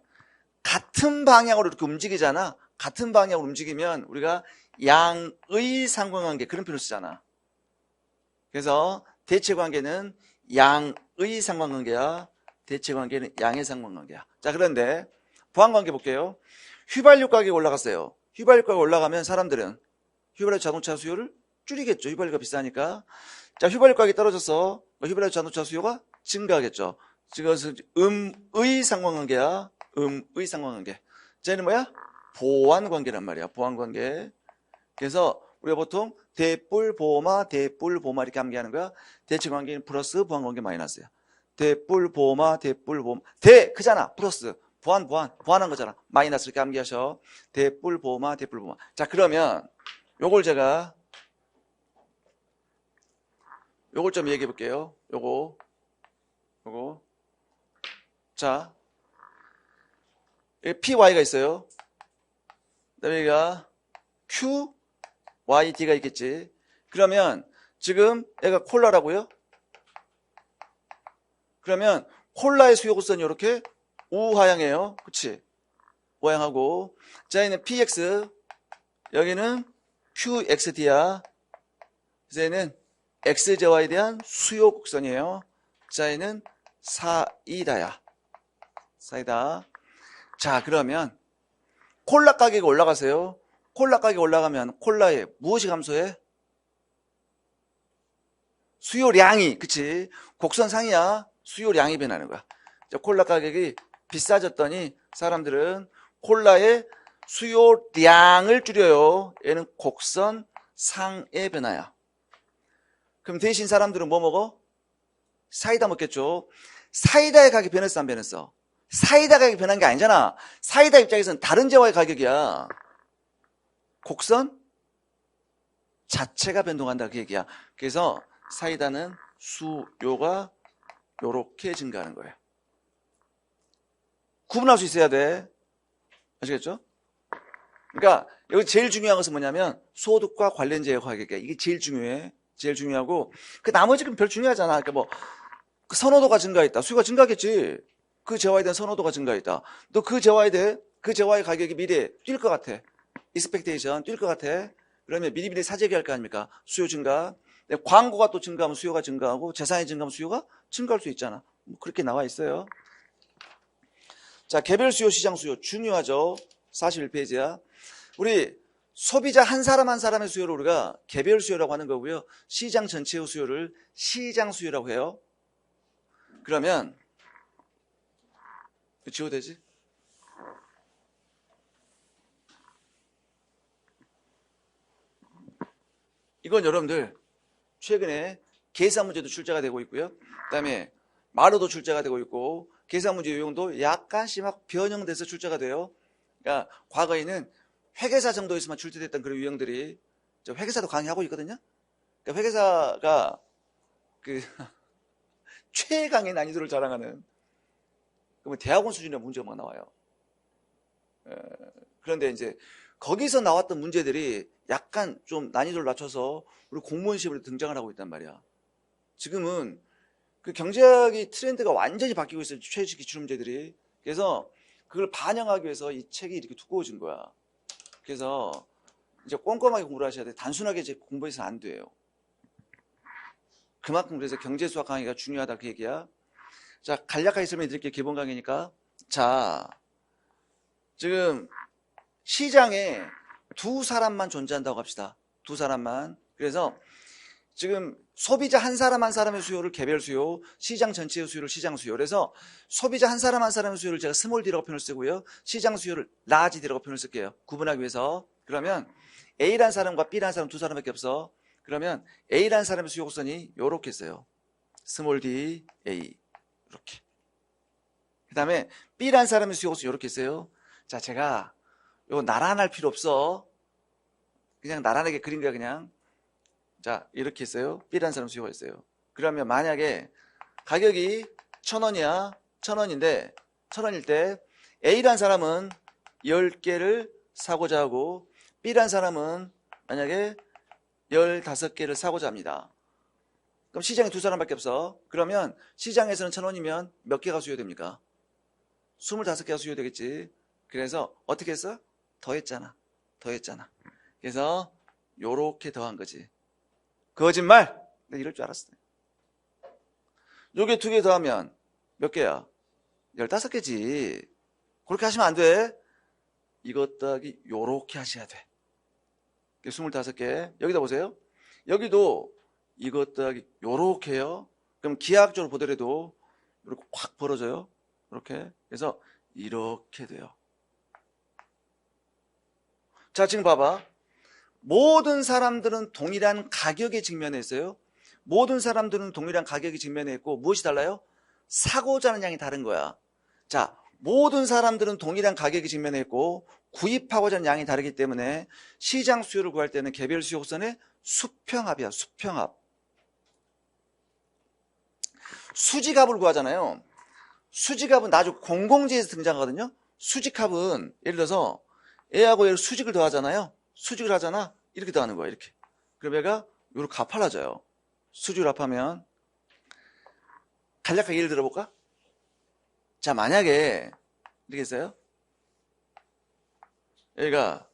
같은 방향으로 이렇게 움직이잖아. 같은 방향으로 움직이면 우리가 양의 상관관계 그런 표현을 쓰잖아. 그래서 대체관계는 양의 상관관계야. 대체관계는 양의 상관관계야. 자, 그런데 보완관계 볼게요. 휘발유 가격이 올라갔어요. 휘발유 가격이 올라가면 사람들은 휘발유 자동차 수요를 줄이겠죠. 휘발유가 비싸니까. 자, 휘발유 가격이 떨어져서 휘발유 자동차 수요가 증가하겠죠. 지금 음의 상관관계야. 음의 상관관계. 자, 얘는 뭐야? 보완관계란 말이야. 보완관계. 그래서 우리가 보통 대뿔 보마 이렇게 암기하는 거야. 대체관계는 플러스 보완관계 마이너스야. 대뿔 보마 대 크잖아. 플러스 보완한 거잖아. 마이너스 이렇게 암기하셔. 대뿔 보마. 자, 그러면 요걸 제가 요걸 좀 얘기해 볼게요. 요거 자, PY가 있어요. 그다음에 여기가 QYD가 있겠지. 그러면 지금 얘가 콜라라고요? 그러면 콜라의 수요 곡선이 이렇게 우하향이에요. 그치? 우하향하고. 자, 얘는 PX, 여기는 QXD야. 그래서 얘는 X제화에 대한 수요 곡선이에요. 자, 얘는 사이다야. 사이다. 자, 그러면 콜라 가격이 올라가세요. 콜라 가격이 올라가면 콜라에 무엇이 감소해? 수요량이, 그치? 곡선상이야. 수요량이 변하는 거야. 자, 콜라 가격이 비싸졌더니 사람들은 콜라의 수요량을 줄여요. 얘는 곡선상의 변화야. 그럼 대신 사람들은 뭐 먹어? 사이다 먹겠죠. 사이다의 가격이 변했어, 안 변했어? 사이다 가격이 변한 게 아니잖아. 사이다 입장에서는 다른 재화의 가격이야. 곡선 자체가 변동한다, 그 얘기야. 그래서 사이다는 수요가 요렇게 증가하는 거예요. 구분할 수 있어야 돼. 아시겠죠? 그러니까 여기 제일 중요한 것은 뭐냐면 소득과 관련제의 가격이야. 이게 제일 중요해. 제일 중요하고 그 나머지는 별 중요하잖아. 그러니까 뭐 그 선호도가 증가했다. 수요가 증가하겠지. 그 재화에 대한 선호도가 증가했다. 또 그 재화에 대해 그 재화의 가격이 미래에 뛸 것 같아. 익스펙테이션 뛸 것 같아. 그러면 미리미리 사재기할 거 아닙니까? 수요 증가. 광고가 또 증가하면 수요가 증가하고 재산이 증가하면 수요가 증가할 수 있잖아. 뭐 그렇게 나와 있어요. 자, 개별 수요, 시장 수요 중요하죠. 41페이지야. 우리 소비자 한 사람 한 사람의 수요를 우리가 개별 수요라고 하는 거고요. 시장 전체의 수요를 시장 수요라고 해요. 그러면 지워도 되지? 이건 여러분들 최근에 계산 문제도 출제가 되고 있고요. 그다음에 말로도 출제가 되고 있고 계산 문제 유형도 약간씩 막 변형돼서 출제가 돼요. 그러니까 과거에는 회계사 정도에서만 출제됐던 그런 유형들이 회계사도 강의하고 있거든요. 그러니까 회계사가 그 최강의 난이도를 자랑하는 그러면 대학원 수준의 문제가 막 나와요. 그런데 이제 거기서 나왔던 문제들이 약간 좀 난이도를 낮춰서 우리 공무원 시험에 등장을 하고 있단 말이야. 지금은 그 경제학이 트렌드가 완전히 바뀌고 있어요. 최저 기출 문제들이. 그래서 그걸 반영하기 위해서 이 책이 이렇게 두꺼워진 거야. 그래서 이제 꼼꼼하게 공부를 하셔야 돼. 단순하게 이제 공부해서는 안 돼요. 그만큼 그래서 경제 수학 강의가 중요하다 그 얘기야. 자, 간략하게 설명해 드릴게요. 기본 강의니까. 자, 지금 시장에 두 사람만 존재한다고 합시다. 두 사람만. 그래서 지금 소비자 한 사람 한 사람의 수요를 개별 수요, 시장 전체의 수요를 시장 수요. 그래서 소비자 한 사람 한 사람의 수요를 제가 스몰 D라고 표현을 쓰고요. 시장 수요를 라지 D라고 표현을 쓸게요. 구분하기 위해서. 그러면 A라는 사람과 B라는 사람 두 사람밖에 없어. 그러면 A라는 사람의 수요 곡선이 이렇게 있어요. 스몰 D, A. 이렇게. 그 다음에 B라는 사람의 수요 곡선이 이렇게 있어요. 자, 제가 이거 나란할 필요 없어. 그냥 나란하게 그린 거야, 그냥. 자, 이렇게 있어요. B라는 사람 수요가 있어요. 그러면 만약에 가격이 1,000원이야. 1,000원인데, 1,000원일 때 A라는 사람은 10개를 사고자 하고 B라는 사람은 만약에 15개를 사고자 합니다. 그럼 시장에 두 사람밖에 없어. 그러면 시장에서는 1,000원이면 몇 개가 수요됩니까? 25개가 수요되겠지. 그래서 어떻게 했어? 더했잖아. 더했잖아. 그래서 요렇게 더한 거지. 거짓말! 내가 이럴 줄 알았어. 요게 두 개 더하면 몇 개야? 15개지. 그렇게 하시면 안 돼. 이것 더하기 요렇게 하셔야 돼. 25개. 여기다 보세요. 여기도 이것 더하기 요렇게 해요. 그럼 기하학적으로 보더라도 이렇게 확 벌어져요. 이렇게. 그래서 이렇게 돼요. 자, 지금 봐봐. 모든 사람들은 동일한 가격에 직면해 있어요. 모든 사람들은 동일한 가격에 직면해 있고 무엇이 달라요? 사고자 하는 양이 다른 거야. 자, 모든 사람들은 동일한 가격에 직면해 있고 구입하고자 하는 양이 다르기 때문에 시장 수요를 구할 때는 개별 수요 곡선의 수평합이야. 수평합. 수직합을 구하잖아요. 수직합은 나중에 공공지에서 등장하거든요. 수직합은 예를 들어서 얘하고 얘를 수직을 더하잖아요. 수직을 하잖아. 이렇게 더하는 거야. 이렇게. 그럼 얘가 이렇게 가팔라져요. 수직을 합하면 간략하게 예를 들어볼까? 자, 만약에 이렇게 했어요. 얘가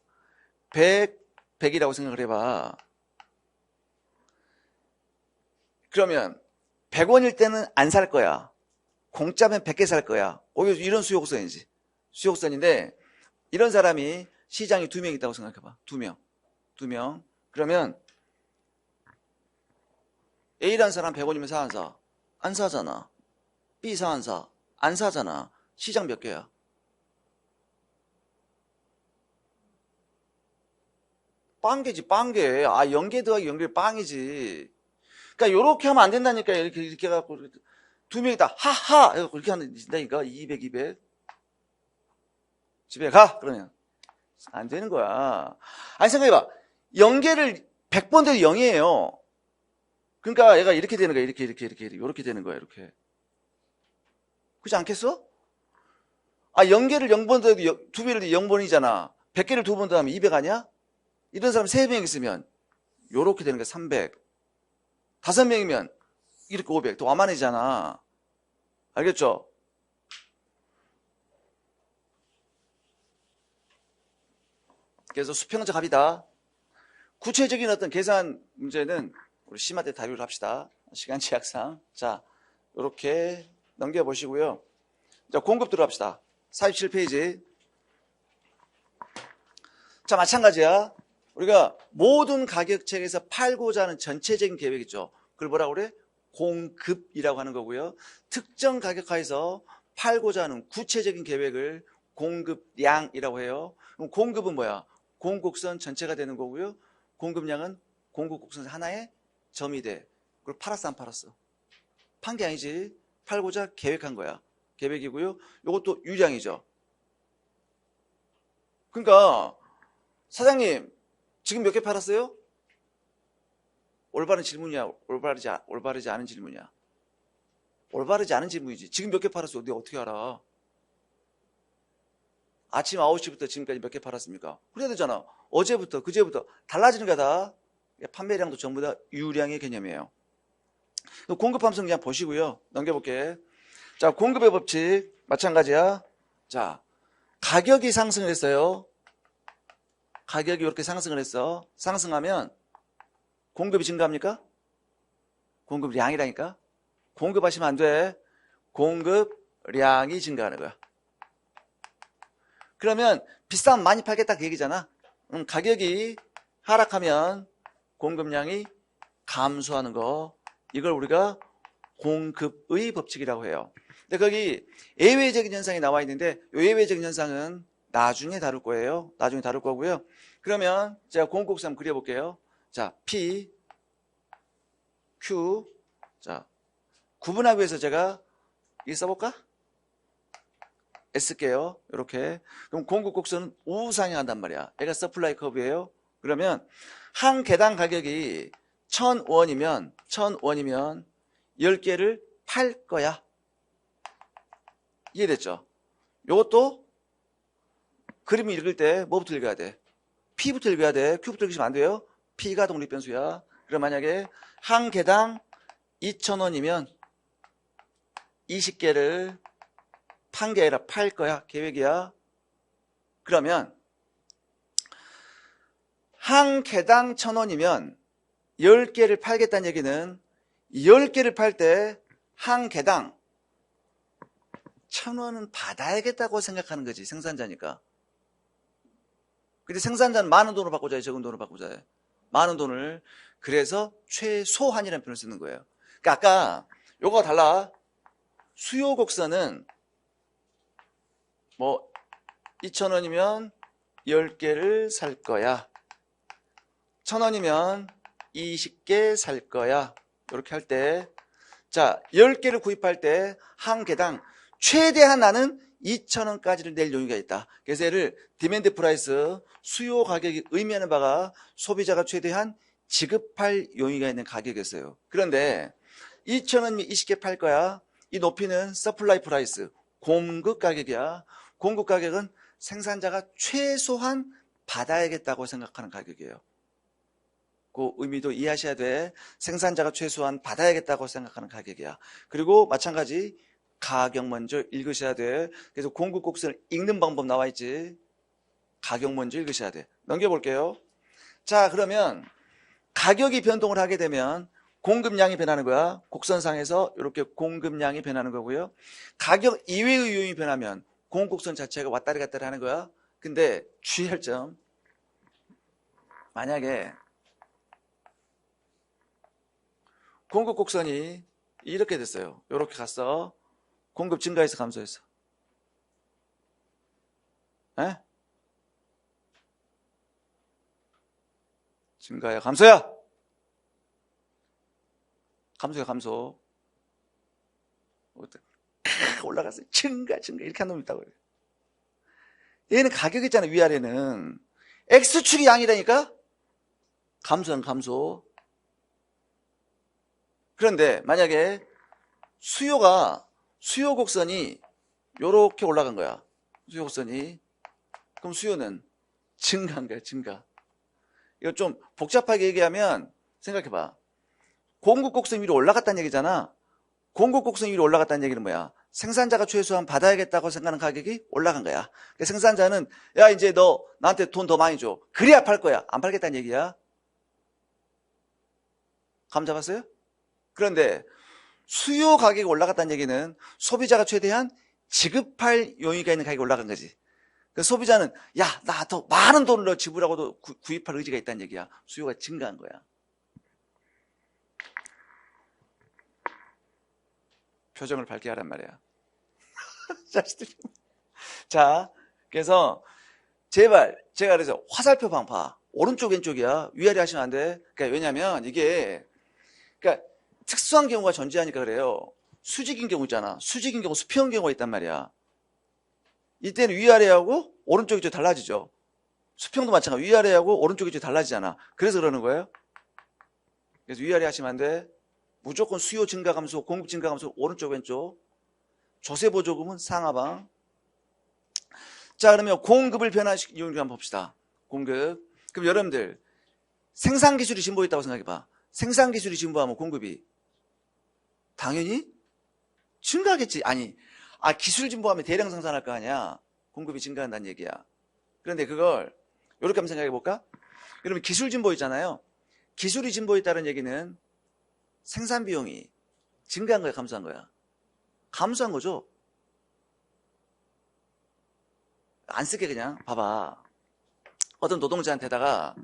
100이라고 생각을 해봐. 그러면 100원일 때는 안 살 거야. 공짜면 100개 살 거야. 이런 수요곡선이지. 수요곡선인데 이런 사람이 시장에 2명 있다고 생각해봐. 2명. 2명. 그러면 A라는 사람 100원이면 사, 안 사? 안 사잖아. B 사, 안 사? 안 사잖아. 시장 몇 개야? 빵개지, 빵개. 아, 0개 더하기 0개 빵이지. 그러니까 요렇게 하면 안 된다니까. 이렇게 해갖고 2명이 다 하하! 이렇게 한다니까. 200, 200. 집에 가! 그러면. 안 되는 거야. 아니, 생각해봐. 0개를 100번 돼도 0이에요. 그러니까 얘가 이렇게 되는 거야. 이렇게 되는 거야. 이렇게. 그렇지 않겠어? 아, 0개를 0번 더해도 2배를 0번이잖아. 100개를 2번 더하면 200 아니야? 이런 사람 3명 있으면 요렇게 되는 거야. 300. 5명이면 이렇게 500. 더 완만해지잖아. 알겠죠? 그래서 수평적 합이다. 구체적인 어떤 계산 문제는 우리 심화 때 다루기로 합시다. 시간 제약상. 자, 이렇게 넘겨보시고요. 자, 공급 들어갑시다. 47페이지. 자, 마찬가지야. 우리가 모든 가격책에서 팔고자 하는 전체적인 계획 있죠. 그걸 뭐라고 그래? 공급이라고 하는 거고요. 특정 가격하에서 팔고자 하는 구체적인 계획을 공급량이라고 해요. 그럼 공급은 뭐야? 공급곡선 전체가 되는 거고요. 공급량은 공급곡선 하나의 점이 돼. 그걸 팔았어, 안 팔았어? 판 게 아니지. 팔고자 계획한 거야. 계획이고요. 이것도 유량이죠. 그러니까 사장님 지금 몇 개 팔았어요? 올바른 질문이야? 올바르지 않은 질문이야? 올바르지 않은 질문이지. 지금 몇 개 팔았어? 내가 어떻게 알아? 아침 9시부터 지금까지 몇 개 팔았습니까? 그래야 되잖아. 어제부터 그제부터 달라지는 거다. 판매량도 전부 다 유량의 개념이에요. 공급 함수 그냥 보시고요. 넘겨볼게. 자, 공급의 법칙 마찬가지야. 자, 가격이 상승을 했어요. 가격이 이렇게 상승을 했어. 상승하면 공급이 증가합니까? 공급량이라니까. 공급하시면 안 돼. 공급량이 증가하는 거야. 그러면 비싸면 많이 팔겠다 그 얘기잖아. 가격이 하락하면 공급량이 감소하는 거. 이걸 우리가 공급의 법칙이라고 해요. 근데 거기 예외적인 현상이 나와 있는데 이 예외적인 현상은 나중에 다룰 거예요. 나중에 다룰 거고요. 그러면 제가 공급곡선 한번 그려볼게요. 자, P, Q. 자, 구분하기 위해서 제가 이 써볼까? S게요. 이렇게. 그럼 공급곡선은 우상향한단 말이야. 얘가 서플라이 커브예요. 그러면 한 개당 가격이 1,000원이면 10개를 팔 거야. 이해됐죠? 요것도 그림 읽을 때 뭐부터 읽어야 돼? P부터 읽어야 돼. Q부터 읽으시면 안 돼요. P가 독립변수야. 그럼 만약에 한 개당 2,000원이면 20개를 판 게 아니라 팔 거야. 계획이야. 그러면 한 개당 1,000원이면 10개를 팔겠다는 얘기는 10개를 팔 때 한 개당 1,000원은 받아야겠다고 생각하는 거지. 생산자니까. 근데 생산자는 많은 돈을 받고자 해, 적은 돈을 받고자 해. 많은 돈을. 그래서 최소한이라는 표현을 쓰는 거예요. 그러니까 아까 요거가 달라. 수요 곡선은 뭐 2,000원이면 10개를 살 거야. 1,000원이면 20개 살 거야. 이렇게 할 때, 자, 10개를 구입할 때 한 개당 최대한 나는 2,000원까지를 낼 여유가 있다. 그래서 얘를 디맨드 프라이스, 수요 가격이 의미하는 바가 소비자가 최대한 지급할 여유가 있는 가격이었어요. 그런데 2,000원이면 20개 팔 거야. 이 높이는 서플라이 프라이스, 공급 가격이야. 공급 가격은 생산자가 최소한 받아야겠다고 생각하는 가격이에요. 그 의미도 이해하셔야 돼. 생산자가 최소한 받아야겠다고 생각하는 가격이야. 그리고 마찬가지 가격 먼저 읽으셔야 돼. 그래서 공급 곡선을 읽는 방법 나와 있지. 가격 먼저 읽으셔야 돼. 넘겨볼게요. 자, 그러면 가격이 변동을 하게 되면 공급량이 변하는 거야. 곡선상에서 이렇게 공급량이 변하는 거고요. 가격 이외의 요인이 변하면 공급곡선 자체가 왔다리 갔다리 하는 거야. 근데 주의할 점, 만약에 공급곡선이 이렇게 됐어요. 이렇게 갔어. 공급 증가해서 감소했어. 에? 증가야, 감소야? 감소야, 감소. 올라갔어요. 증가 이렇게 한 놈이 있다고. 얘는 가격 있잖아. 위아래는 X축이 양이라니까. 감소는 감소. 그런데 만약에 수요 곡선이 요렇게 올라간 거야. 수요 곡선이. 그럼 수요는 증가한 거야. 증가. 이거 좀 복잡하게 얘기하면 생각해봐. 공급 곡선 위로 올라갔다는 얘기잖아. 공급 곡선 위로 올라갔다는 얘기는 뭐야? 생산자가 최소한 받아야겠다고 생각하는 가격이 올라간 거야. 그러니까 생산자는 야, 이제 너 나한테 돈 더 많이 줘. 그래야 팔 거야. 안 팔겠다는 얘기야. 감 잡았어요? 그런데 수요 가격이 올라갔다는 얘기는 소비자가 최대한 지급할 용의가 있는 가격이 올라간 거지. 그 소비자는 야, 나 더 많은 돈을 더 지불하고도 구입할 의지가 있다는 얘기야. 수요가 증가한 거야. 표정을 밝게 하란 말이야. 자, 그래서 제발 제가 그래서 화살표 방파 오른쪽 왼쪽이야. 위아래 하시면 안 돼. 그러니까 왜냐면 이게 그러니까 특수한 경우가 존재하니까 그래요. 수직인 경우 있잖아. 수직인 경우 수평 경우가 있단 말이야. 이때는 위아래하고 오른쪽이 좀 달라지죠. 수평도 마찬가지. 위아래하고 오른쪽이 좀 달라지잖아. 그래서 그러는 거예요. 그래서 위아래 하시면 안 돼. 무조건 수요 증가 감소, 공급 증가 감소, 오른쪽 왼쪽. 조세 보조금은 상하방. 자, 그러면 공급을 변화시키는 이유를 한번 봅시다. 공급. 그럼 여러분들 생산 기술이 진보했다고 생각해 봐. 생산 기술이 진보하면 공급이 당연히 증가하겠지. 아니, 기술 진보하면 대량 생산할 거 아니야. 공급이 증가한다는 얘기야. 그런데 그걸 이렇게 한번 생각해 볼까? 여러분 기술 진보 있잖아요. 기술이 진보했다는 얘기는 생산 비용이 증가한 거야, 감소한 거야? 감소한 거죠. 안 쓸게 그냥. 봐봐. 어떤 노동자한테다가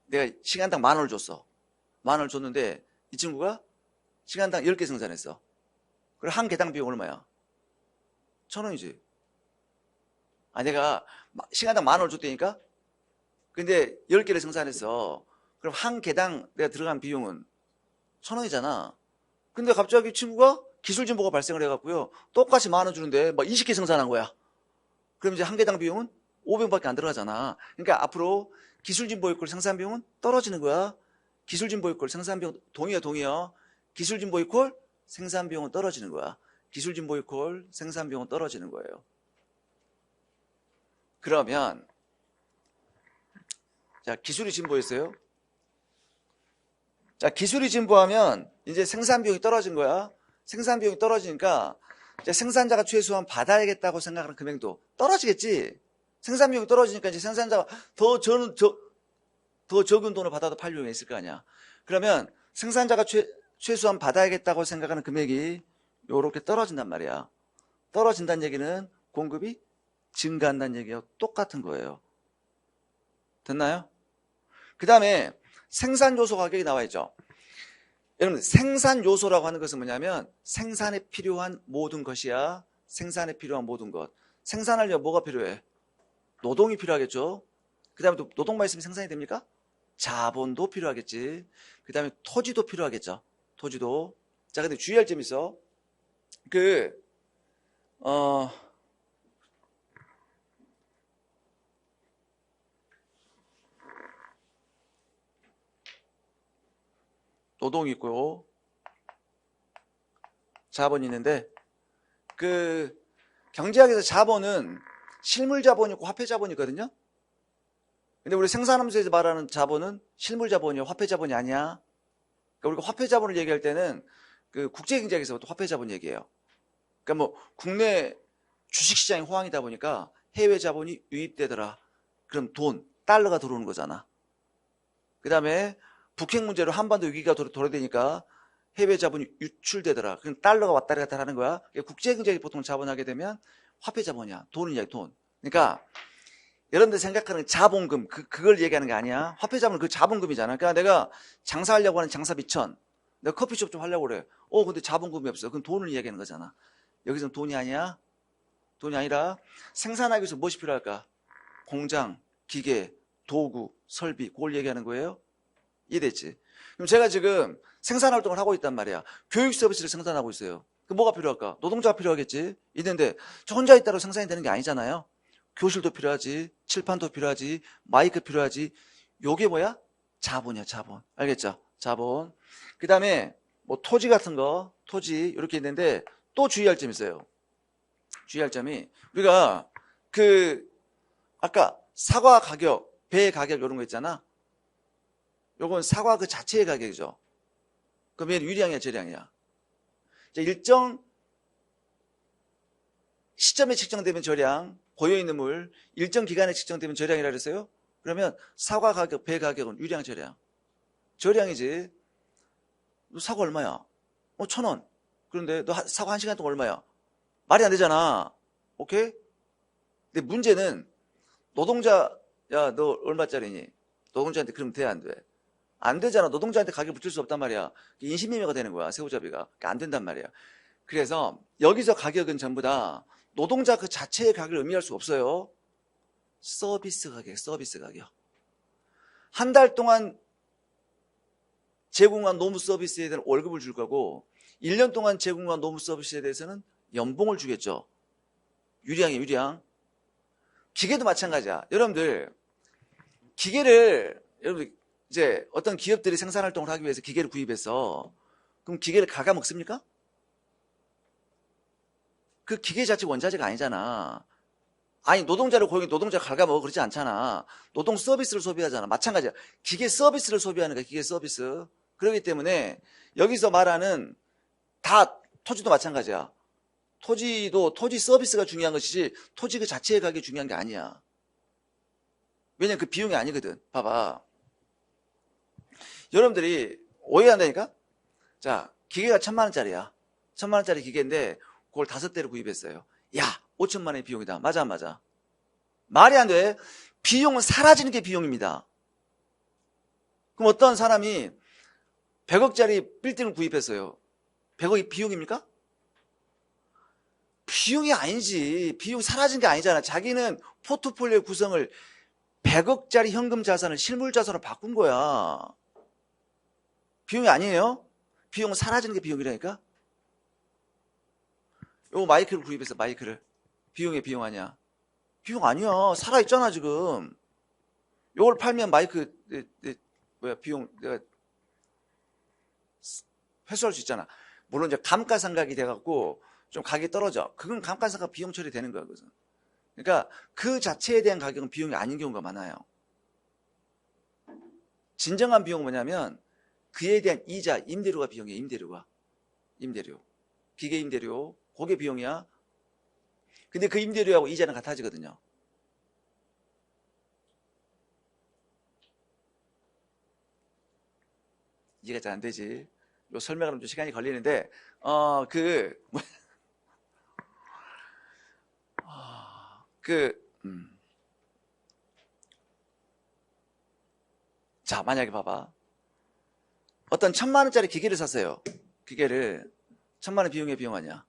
내가 시간당 10,000원을 줬어. 10,000원을 줬는데 이 친구가 시간당 10개 생산했어. 그럼 한 개당 비용 얼마야? 1,000원이지. 내가 시간당 10,000원을 줬다니까? 근데 10개를 생산했어. 그럼 한 개당 내가 들어간 비용은 1,000원이잖아. 근데 갑자기 친구가 기술 진보가 발생을 해갖고요. 똑같이 10,000원 주는데 막 20개 생산한 거야. 그럼 이제 한 개당 비용은 500원밖에 안 들어가잖아. 그러니까 앞으로 기술 진보 이꼴 생산 비용은 떨어지는 거야. 기술 진보 이꼴 생산 비용 동의요. 기술 진보 이꼴 생산 비용은 떨어지는 거야. 기술 진보 이꼴 생산 비용은 떨어지는 거예요. 그러면 자, 기술이 진보했어요. 자, 기술이 진보하면 이제 생산 비용이 떨어진 거야. 생산 비용이 떨어지니까 이제 생산자가 최소한 받아야겠다고 생각하는 금액도 떨어지겠지. 생산 비용이 떨어지니까 이제 생산자가 더 적은 돈을 받아도 팔 비용이 있을 거 아니야. 그러면 생산자가 최소한 받아야겠다고 생각하는 금액이 요렇게 떨어진단 말이야. 떨어진다는 얘기는 공급이 증가한다는 얘기가 똑같은 거예요. 됐나요? 그 다음에 생산 요소 가격이 나와 있죠. 여러분 생산 요소라고 하는 것은 뭐냐면 생산에 필요한 모든 것이야. 생산에 필요한 모든 것. 생산하려면 뭐가 필요해? 노동이 필요하겠죠. 그 다음에 또 노동만 있으면 생산이 됩니까? 자본도 필요하겠지. 그 다음에 토지도 필요하겠죠. 토지도. 자, 근데 주의할 점이 있어. 노동이 있고요. 자본이 있는데 경제학에서 자본은 실물 자본이 있고 화폐 자본이 있거든요. 근데 우리 생산하면서 말하는 자본은 실물 자본이요. 화폐 자본이 아니야. 그러니까 우리가 화폐 자본을 얘기할 때는 국제 경제학에서 화폐 자본 얘기해요. 그러니까 뭐 국내 주식 시장이 호황이다 보니까 해외 자본이 유입되더라. 그럼 달러가 들어오는 거잖아. 그 다음에 북핵 문제로 한반도 위기가 도래되니까 해외 자본이 유출되더라. 그럼 달러가 왔다 갔다 하는 거야. 국제 경제에 보통 자본하게 되면 화폐 자본이야. 돈은 이야기 돈. 그러니까 여러분들 생각하는 자본금 그걸 얘기하는 게 아니야. 화폐 자본은 그 자본금이잖아. 그러니까 내가 장사하려고 하는 장사비 1,000. 내가 커피숍 좀 하려고 그래. 근데 자본금이 없어. 그럼 돈을 이야기하는 거잖아. 여기서는 돈이 아니야. 돈이 아니라 생산하기 위해서 무엇이 필요할까? 공장, 기계, 도구, 설비 그걸 얘기하는 거예요. 이해됐지? 그럼 제가 지금 생산활동을 하고 있단 말이야. 교육 서비스를 생산하고 있어요. 그럼 뭐가 필요할까? 노동자가 필요하겠지. 있는데 저 혼자 있다고 생산이 되는 게 아니잖아요. 교실도 필요하지, 칠판도 필요하지, 마이크 필요하지. 요게 뭐야? 자본이야, 자본. 알겠죠? 자본. 그 다음에 뭐 토지 같은 거, 토지 이렇게 있는데 또 주의할 점이 있어요. 주의할 점이 우리가 아까 사과 가격, 배 가격 이런 거 있잖아. 요건 사과 그 자체의 가격이죠. 그럼 얘는 유량이야, 저량이야? 일정 시점에 측정되면 저량, 고여있는 물, 일정 기간에 측정되면 저량이라 그랬어요? 그러면 사과 가격, 배 가격은 유량, 저량? 저량이지. 너 사과 얼마야? 1,000원. 그런데 너 사과 1시간 동안 얼마야? 말이 안 되잖아. 오케이? 근데 문제는 노동자, 야, 너 얼마짜리니? 노동자한테 그러면 돼, 안 돼? 안 되잖아. 노동자한테 가격 붙일 수 없단 말이야. 인신매매가 되는 거야, 새우잡이가. 그러니까 안 된단 말이야. 그래서 여기서 가격은 전부 다 노동자 그 자체의 가격을 의미할 수 없어요. 서비스 가격, 서비스 가격. 한 달 동안 제공한 노무 서비스에 대한 월급을 줄 거고 1년 동안 제공한 노무 서비스에 대해서는 연봉을 주겠죠. 유리양이에요, 유리양. 기계도 마찬가지야. 여러분들 이제 어떤 기업들이 생산활동을 하기 위해서 기계를 구입해서 그럼 기계를 갉아먹습니까? 그 기계 자체 원자재가 아니잖아. 아니 노동자를 고용해 노동자를 갉아먹어 그러지 않잖아. 노동 서비스를 소비하잖아. 마찬가지야. 기계 서비스를 소비하는 거야. 기계 서비스. 그렇기 때문에 여기서 말하는 다 토지도 마찬가지야. 토지도 토지 서비스가 중요한 것이지 토지 그 자체의 가격이 중요한 게 아니야. 왜냐면 그 비용이 아니거든. 봐봐. 여러분들이 오해한다니까? 자, 기계가 1,000만 원짜리야. 1,000만 원짜리 기계인데 그걸 5대를 구입했어요. 야, 5천만 원의 비용이다. 맞아, 안 맞아? 말이 안 돼. 비용은 사라지는 게 비용입니다. 그럼 어떤 사람이 100억짜리 빌딩을 구입했어요. 100억이 비용입니까? 비용이 아니지. 비용 사라진 게 아니잖아. 자기는 포트폴리오 구성을 100억짜리 현금 자산을 실물 자산으로 바꾼 거야. 비용이 아니에요? 비용은 사라지는 게 비용이라니까? 요 마이크를 구입해서 마이크를. 비용에 비용 아니야. 비용 아니야. 살아있잖아, 지금. 요걸 팔면 마이크, 비용, 내가 회수할 수 있잖아. 물론 이제 감가상각이 돼갖고 좀 가격이 떨어져. 그건 감가상각 비용 처리되는 거야, 그것은. 그러니까 그 자체에 대한 가격은 비용이 아닌 경우가 많아요. 진정한 비용은 뭐냐면 그에 대한 이자, 임대료가 비용이야, 임대료가. 임대료. 기계 임대료. 그게 비용이야. 근데 그 임대료하고 이자는 같아지거든요. 이해가 잘 안 되지. 요 설명하면 좀 시간이 걸리는데, 자, 만약에 봐봐. 어떤 1,000만 원짜리 기계를 샀어요. 기계를. 1,000만 원 비용에 비용 아니야.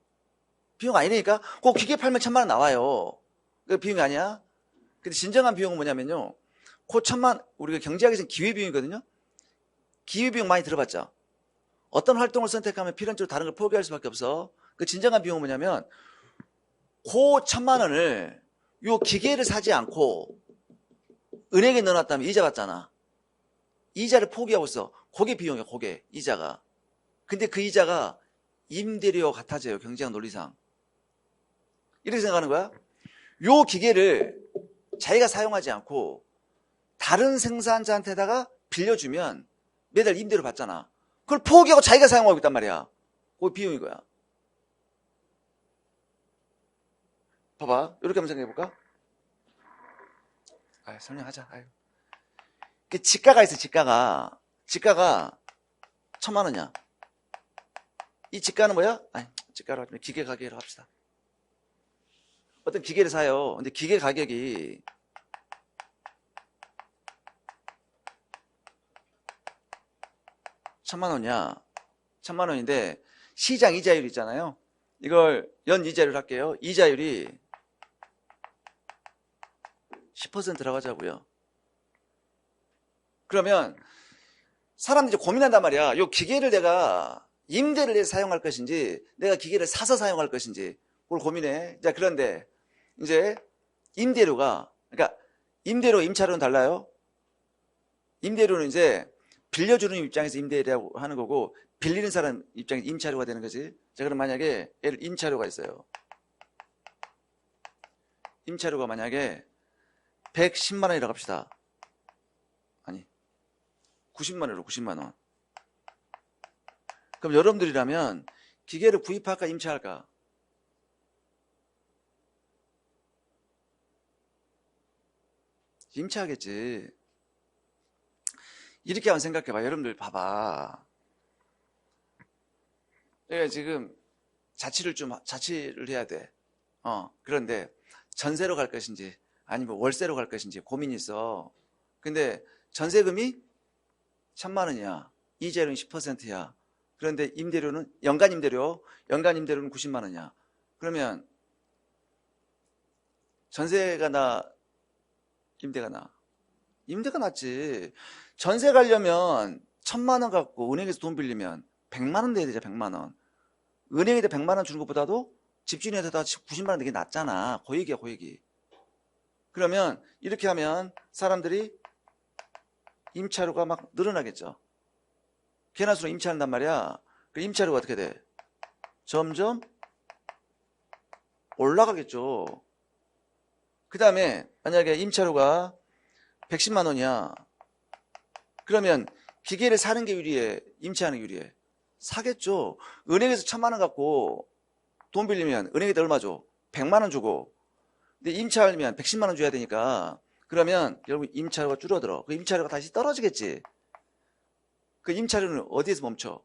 비용 아니니까 그 기계 팔면 1,000만 원 나와요. 그 비용이 아니야. 근데 진정한 비용은 뭐냐면요. 그 1,000만, 우리가 경제학에서는 기회비용이거든요. 기회비용 많이 들어봤죠. 어떤 활동을 선택하면 필연적으로 다른 걸 포기할 수밖에 없어. 그 진정한 비용은 뭐냐면 그 1,000만 원을 요 기계를 사지 않고 은행에 넣어놨다면 이자 받잖아. 이자를 포기하고 있어. 그게 비용이야, 그게 이자가. 근데 그 이자가 임대료와 같아져요, 경제학 논리상. 이렇게 생각하는 거야. 요 기계를 자기가 사용하지 않고 다른 생산자한테다가 빌려주면 매달 임대료 받잖아. 그걸 포기하고 자기가 사용하고 있단 말이야. 그게 비용인 거야. 봐봐. 이렇게 한번 생각해볼까? 설명하자. 그 지가가 있어, 지가가. 지가가 1,000만 원이야. 이 지가는 뭐야? 지가로 하면 기계 가격으로 합시다. 어떤 기계를 사요. 근데 기계 가격이 1,000만 원이야. 1,000만 원인데 시장 이자율 있잖아요. 이걸 연 이자율 할게요. 이자율이 10%라고 하자고요. 그러면 사람들이 고민한단 말이야. 이 기계를 내가 임대를 해서 사용할 것인지 내가 기계를 사서 사용할 것인지 그걸 고민해. 자, 그런데 이제 임대료가, 그러니까 임대료, 임차료는 달라요. 임대료는 이제 빌려주는 입장에서 임대료라고 하는 거고 빌리는 사람 입장에서 임차료가 되는 거지. 자, 그럼 만약에 임차료가 있어요. 임차료가 만약에 110만 원이라고 합시다. 아니 90만 원으로 90만 원. 그럼 여러분들이라면 기계를 구입할까 임차할까? 임차하겠지. 이렇게 한번 생각해봐. 여러분들 봐봐. 그러니까 지금 자취를 해야 돼. 그런데 전세로 갈 것인지 아니면 월세로 갈 것인지 고민이 있어. 근데 전세금이 1,000만 원이야. 이자료는 10%야. 그런데 연간 임대료는 90만 원이야. 그러면 전세가 임대가 임대가 낫지. 전세 가려면 1,000만 원 갖고 은행에서 돈 빌리면 100만 원 내야 되잖아. 100만 원. 은행에다 100만 원 주는 것보다도 집주인한테다 90만 원 내게 낫잖아. 고액이야, 고액이. 그러면 이렇게 하면 사람들이 임차료가 막 늘어나겠죠. 개나수로 임차한단 말이야. 그 임차료가 어떻게 돼? 점점 올라가겠죠. 그 다음에 만약에 임차료가 110만 원이야. 그러면 기계를 사는 게 유리해? 임차하는 게 유리해? 사겠죠. 은행에서 1,000만 원 갖고 돈 빌리면 은행에다 얼마 줘? 100만 원 주고. 근데 임차하려면 110만 원 줘야 되니까 그러면 여러분 임차료가 줄어들어. 그 임차료가 다시 떨어지겠지. 그 임차료는 어디에서 멈춰?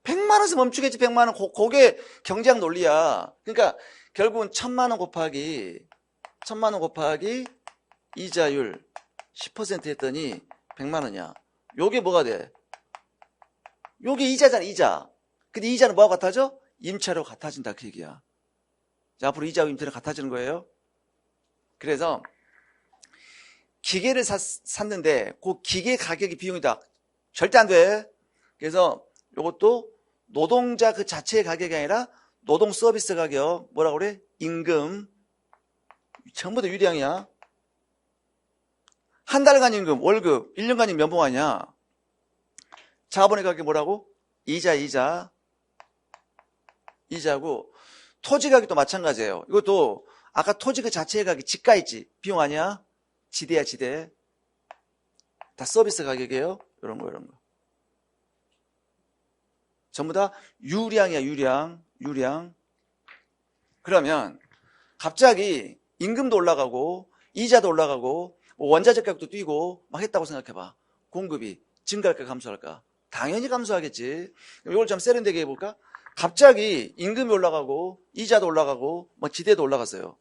100만 원에서 멈추겠지. 100만 원. 그게 경제학 논리야. 그러니까 결국은 1,000만 원 곱하기 이자율 10% 했더니 100만 원이야. 요게 뭐가 돼? 요게 이자잖아, 이자. 근데 이자는 뭐하고 같아져? 임차료 같아진다, 그 얘기야. 자, 앞으로 이자하고 임차료 같아지는 거예요. 그래서 기계를 샀는데 그 기계 가격이 비용이다. 절대 안 돼. 그래서 요것도 노동자 그 자체의 가격이 아니라 노동 서비스 가격, 뭐라고 그래? 임금. 전부 다 유리항이야. 한 달간 임금, 월급, 1년간 임금 연봉 아니야. 자본의 가격이 뭐라고? 이자고, 토지 가격도 마찬가지예요. 이것도 아까 토지 그 자체의 가격, 지가 있지. 비용 아니야? 지대야, 지대. 다 서비스 가격이에요. 이런 거. 전부 다 유량이야, 유량. 그러면 갑자기 임금도 올라가고 이자도 올라가고 원자재 가격도 뛰고 막 했다고 생각해봐. 공급이 증가할까 감소할까? 당연히 감소하겠지. 이걸 좀 세련되게 해볼까? 갑자기 임금이 올라가고 이자도 올라가고 막 지대도 올라갔어요.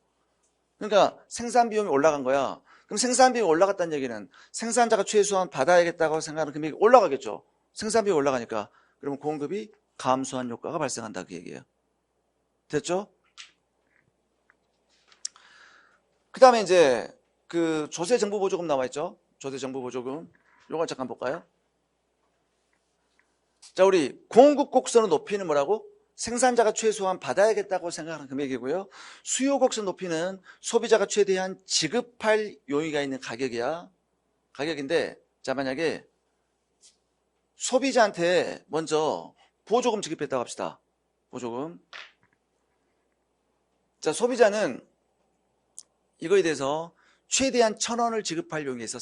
그러니까 생산 비용이 올라간 거야. 그럼 생산 비용이 올라갔다는 얘기는 생산자가 최소한 받아야겠다고 생각하는 금액이 올라가겠죠. 생산 비용이 올라가니까. 그러면 공급이 감소한 효과가 발생한다, 그 얘기예요. 됐죠? 그 다음에 이제 그 조세정부보조금 나와 있죠. 조세정부보조금. 요거 잠깐 볼까요? 자, 우리 공급 곡선을 높이는 뭐라고? 생산자가 최소한 받아야겠다고 생각하는 금액이고요. 수요 곡선 높이는 소비자가 최대한 지급할 용의가 있는 가격이야. 가격인데, 자, 만약에 소비자한테 먼저 보조금 지급했다고 합시다. 보조금. 자, 소비자는 이거에 대해서 최대한 1,000원을 지급할 용의가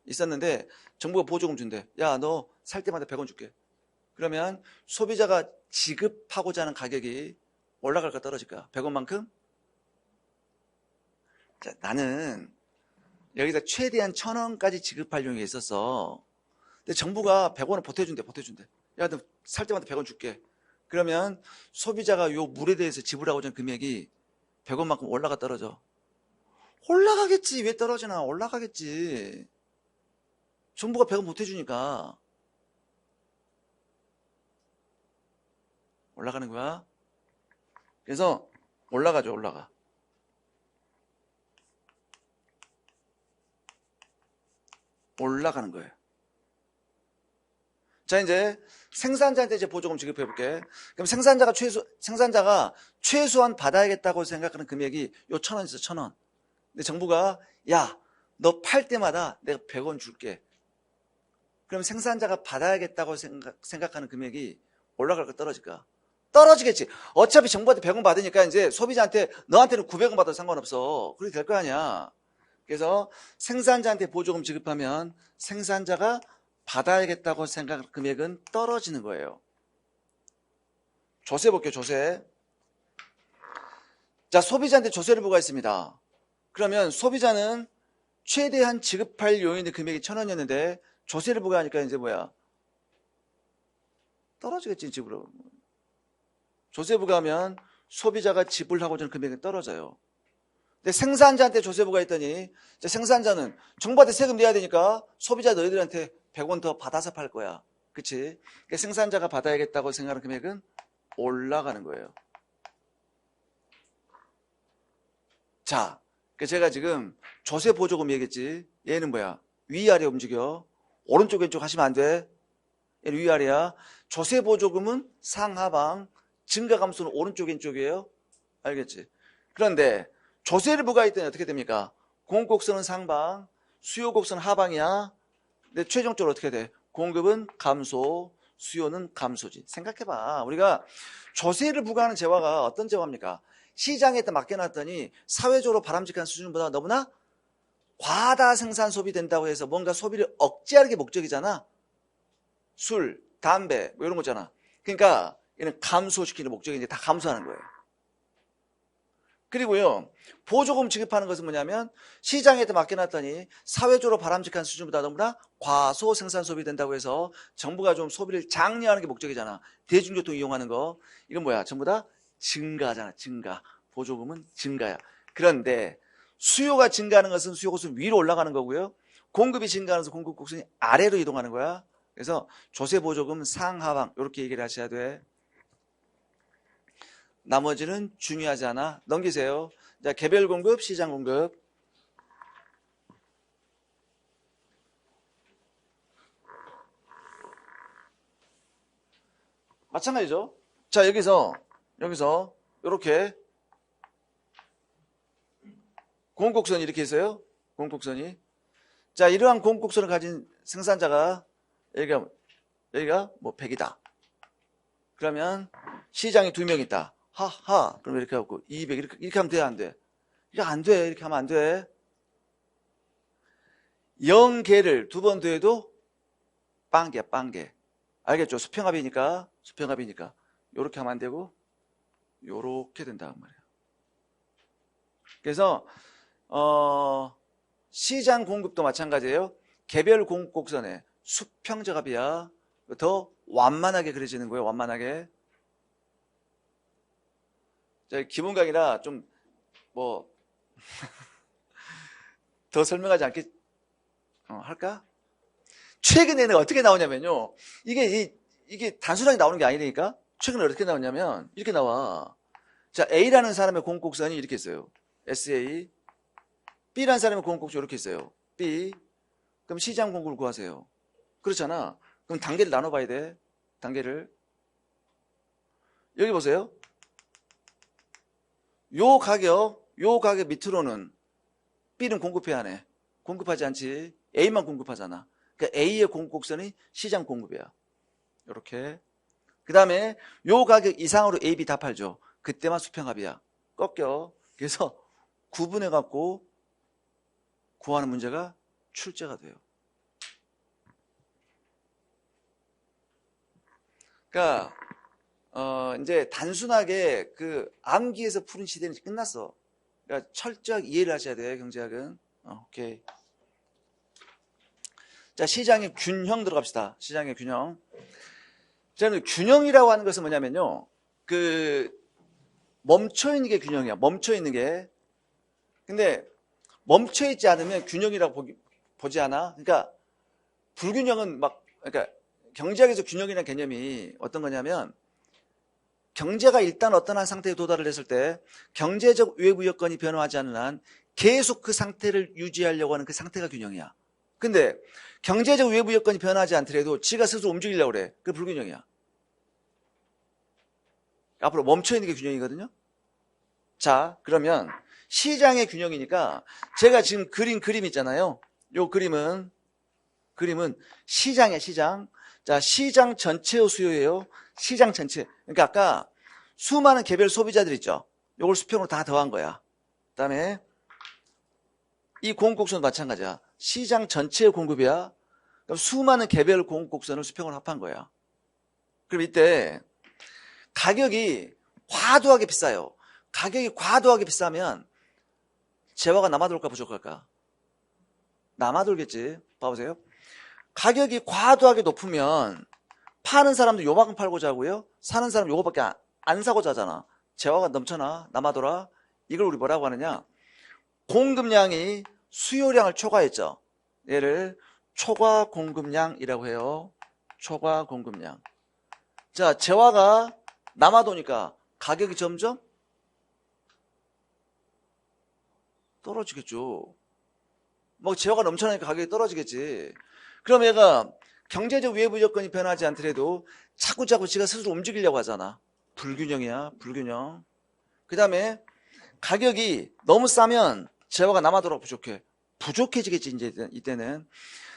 있었는데 정부가 보조금 준대. 야, 너 살 때마다 100원 줄게. 그러면 소비자가 지급하고자 하는 가격이 올라갈까 떨어질까? 100원만큼? 자, 나는 여기다 최대한 1,000원까지 지급할 용의가 있었어. 근데 정부가 100원을 보태준대. 야, 너 살 때마다 100원 줄게. 그러면 소비자가 요 물에 대해서 지불하고자 하는 금액이 100원만큼 올라가 떨어져? 올라가겠지. 왜 떨어지나? 올라가겠지. 정부가 100원 보태주니까 올라가는 거야. 그래서 올라가죠. 올라가는 거예요. 자, 이제 생산자한테 이제 보조금 지급해 볼게. 그럼 생산자가 최소한 받아야겠다고 생각하는 금액이 요 1,000원 있어, 1,000원. 근데 정부가 야, 너 팔 때마다 내가 100원 줄게. 그럼 생산자가 받아야겠다고 생각하는 금액이 올라갈까 떨어질까? 떨어지겠지. 어차피 정부한테 100원 받으니까 이제 소비자한테 너한테는 900원 받아도 상관없어. 그렇게 될 거 아니야. 그래서 생산자한테 보조금 지급하면 생산자가 받아야겠다고 생각하는 금액은 떨어지는 거예요. 조세 볼게요. 조세. 자, 소비자한테 조세를 부과했습니다. 그러면 소비자는 최대한 지급할 요인의 금액이 1,000원이었는데 조세를 부과하니까 이제 뭐야? 떨어지겠지, 지급으로. 조세 부과하면 소비자가 지불하고자 하는 금액이 떨어져요. 근데 생산자한테 조세 부과했더니 생산자는 정부한테 세금 내야 되니까 소비자 너희들한테 100원 더 받아서 팔 거야. 그치? 그러니까 생산자가 받아야겠다고 생각하는 금액은 올라가는 거예요. 자, 제가 지금 조세 보조금 얘기했지. 얘는 뭐야? 위아래 움직여. 오른쪽 왼쪽 하시면 안 돼. 얘는 위아래야. 조세 보조금은 상하방, 증가 감소는 오른쪽 왼쪽이에요. 알겠지? 그런데 조세를 부과했더니 어떻게 됩니까? 공급곡선은 상방, 수요곡선은 하방이야. 근데 최종적으로 어떻게 돼? 공급은 감소, 수요는 감소지. 생각해봐. 우리가 조세를 부과하는 재화가 어떤 재화입니까? 시장에다 맡겨놨더니 사회적으로 바람직한 수준보다 너무나 과다 생산 소비된다고 해서 뭔가 소비를 억제하는 게 목적이잖아. 술, 담배 뭐 이런 거잖아. 그러니까 얘는 감소시키는 목적이 이제 다 감소하는 거예요. 그리고요, 보조금 지급하는 것은 뭐냐면 시장에다 맡겨놨더니 사회적으로 바람직한 수준보다 너무나 과소 생산 소비된다고 해서 정부가 좀 소비를 장려하는 게 목적이잖아. 대중교통 이용하는 거. 이건 뭐야? 전부 다 증가잖아. 증가. 보조금은 증가야. 그런데 수요가 증가하는 것은 수요곡선 위로 올라가는 거고요. 공급이 증가하는 것은 공급곡선이 아래로 이동하는 거야. 그래서 조세 보조금 상하방 이렇게 얘기를 하셔야 돼. 나머지는 중요하지 않아. 넘기세요. 자, 개별 공급, 시장 공급. 마찬가지죠. 자, 여기서 이렇게 공급곡선이 이렇게 있어요. 공급곡선이. 자, 이러한 공급곡선을 가진 생산자가 여기가 뭐 100이다. 그러면 시장이 2명 있다. 하하. 그럼 이렇게 하고 200 이렇게 하면 돼, 안 돼? 이게 안 돼. 이렇게 하면 안 돼. 0개를 2번 더해도 빵개야, 빵개. 알겠죠? 수평합이니까. 요렇게 하면 안 되고 요렇게 된다는 말이에요. 그래서 시장 공급도 마찬가지예요. 개별 공급 곡선에 수평적합이야. 더 완만하게 그려지는 거예요. 완만하게. 자, 기본 강의라 좀 뭐 더 설명하지 않게 할까? 최근에는 어떻게 나오냐면요. 이게 단순하게 나오는 게 아니니까 최근에 어떻게 나오냐면 이렇게 나와. 자, A라는 사람의 공급곡선이 이렇게 있어요. SA. B라는 사람의 공급곡선이 이렇게 있어요. B. 그럼 시장 공급을 구하세요. 그렇잖아. 그럼 단계를 나눠봐야 돼. 단계를. 여기 보세요. 요 가격 밑으로는 B는 공급해야 하네. 공급하지 않지. A만 공급하잖아. 그러니까 A의 공급곡선이 시장 공급이야. 이렇게. 그 다음에 요 가격 이상으로 A, B 다 팔죠. 그때만 수평합이야. 꺾여. 그래서 구분해갖고 구하는 문제가 출제가 돼요. 그러니까 이제 단순하게 그 암기에서 푸는 시대는 끝났어. 그러니까 철저하게 이해를 하셔야 돼, 경제학은. 오케이. 자, 시장의 균형 들어갑시다. 시장의 균형. 저는 균형이라고 하는 것은 뭐냐면요. 그 멈춰있는 게 균형이야. 멈춰있는 게. 근데 멈춰있지 않으면 균형이라고 보지 않아. 그러니까 불균형은 그러니까 경제학에서 균형이라는 개념이 어떤 거냐면 경제가 일단 어떤 한 상태에 도달을 했을 때 경제적 외부 여건이 변화하지 않는 한 계속 그 상태를 유지하려고 하는 그 상태가 균형이야. 근데 경제적 외부 여건이 변하지 않더라도 지가 스스로 움직이려고 그래. 그게 불균형이야. 앞으로 멈춰있는 게 균형이거든요. 자, 그러면 시장의 균형이니까 제가 지금 그린 그림 있잖아요. 요 그림은 시장이야, 시장. 자, 시장 전체의 수요예요. 시장 전체. 그러니까 아까 수많은 개별 소비자들 있죠. 요걸 수평으로 다 더한 거야. 그다음에 이 공급곡선도 마찬가지야. 시장 전체의 공급이야. 그럼 수많은 개별 공급곡선을 수평으로 합한 거야. 그럼 이때 가격이 과도하게 비싸요. 가격이 과도하게 비싸면 재화가 남아돌까 부족할까? 남아돌겠지. 봐보세요. 가격이 과도하게 높으면 파는 사람도 요만큼 팔고자 하고요. 사는 사람은 요거밖에 안 사고자 하잖아. 재화가 넘쳐나, 남아돌아. 이걸 우리 뭐라고 하느냐? 공급량이 수요량을 초과했죠. 얘를 초과 공급량이라고 해요. 초과 공급량. 자, 재화가 남아도니까 가격이 점점 떨어지겠죠. 뭐 재화가 넘쳐나니까 가격이 떨어지겠지. 그럼 얘가 경제적 외부 여건이 변하지 않더라도 자꾸자꾸 지가 스스로 움직이려고 하잖아. 불균형이야, 불균형. 그 다음에 가격이 너무 싸면 재화가 남아도록 부족해. 부족해지겠지, 이제 이때는.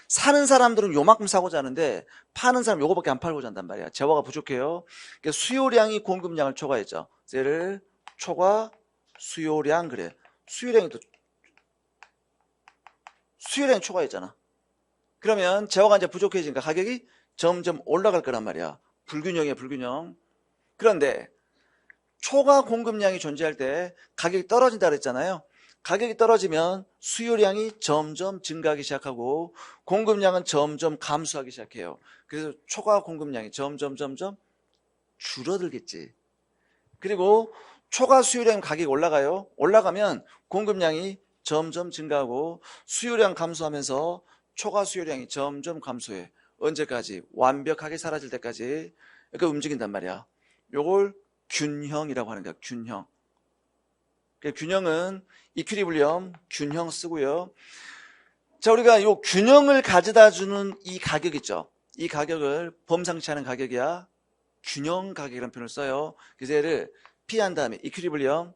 사는 사람들은 요만큼 사고자 하는데 파는 사람 요거밖에 안 팔고자 한단 말이야. 재화가 부족해요. 그러니까 수요량이 공급량을 초과했죠. 얘를 초과 수요량 그래. 수요량이 초과했잖아. 그러면 재화가 이제 부족해지니까 가격이 점점 올라갈 거란 말이야. 불균형이야, 불균형. 그런데 초과 공급량이 존재할 때 가격이 떨어진다 그랬잖아요. 가격이 떨어지면 수요량이 점점 증가하기 시작하고 공급량은 점점 감소하기 시작해요. 그래서 초과 공급량이 점점 줄어들겠지. 그리고 초과 수요량 가격이 올라가요. 올라가면 공급량이 점점 증가하고 수요량 감소하면서 초과 수요량이 점점 감소해. 언제까지? 완벽하게 사라질 때까지. 그러니까 움직인단 말이야. 요걸 균형이라고 하는 거야. 균형. 균형은 이퀴리블리엄 균형 쓰고요. 자, 우리가 요 균형을 가져다 주는 이 가격 있죠. 이 가격을 범상치 않은 가격이야. 균형 가격이라는 표현을 써요. 그래서 얘를 피한 다음에 이퀴리블리엄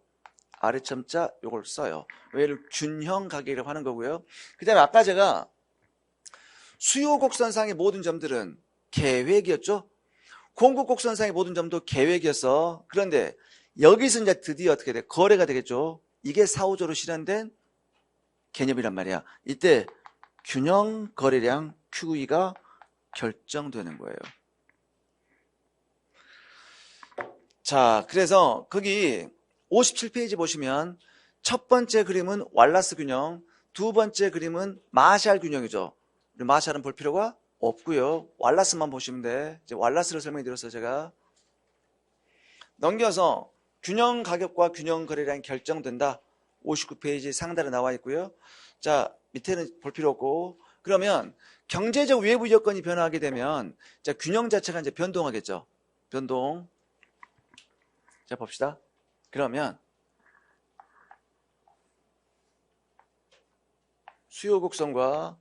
아래첨자 요걸 써요. 얘를 균형 가격이라고 하는 거고요. 그 다음에 아까 제가 수요 곡선상의 모든 점들은 계획이었죠. 공급 곡선상의 모든 점도 계획이었어. 그런데 여기서 이제 드디어 어떻게 돼? 거래가 되겠죠. 이게 사후적으로 실현된 개념이란 말이야. 이때 균형 거래량 QE가 결정되는 거예요. 자, 그래서 거기 57페이지 보시면 첫 번째 그림은 왈라스 균형, 두 번째 그림은 마샬 균형이죠. 마샬은 볼 필요가 없고요. 왈라스만 보시면 돼. 이제 왈라스를 설명해 드렸어요, 제가. 넘겨서 균형 가격과 균형 거래량이 결정된다. 59페이지 상단에 나와 있고요. 자, 밑에는 볼 필요 없고. 그러면 경제적 외부 여건이 변화하게 되면 자, 균형 자체가 이제 변동하겠죠. 변동. 자, 봅시다. 그러면 수요 곡선과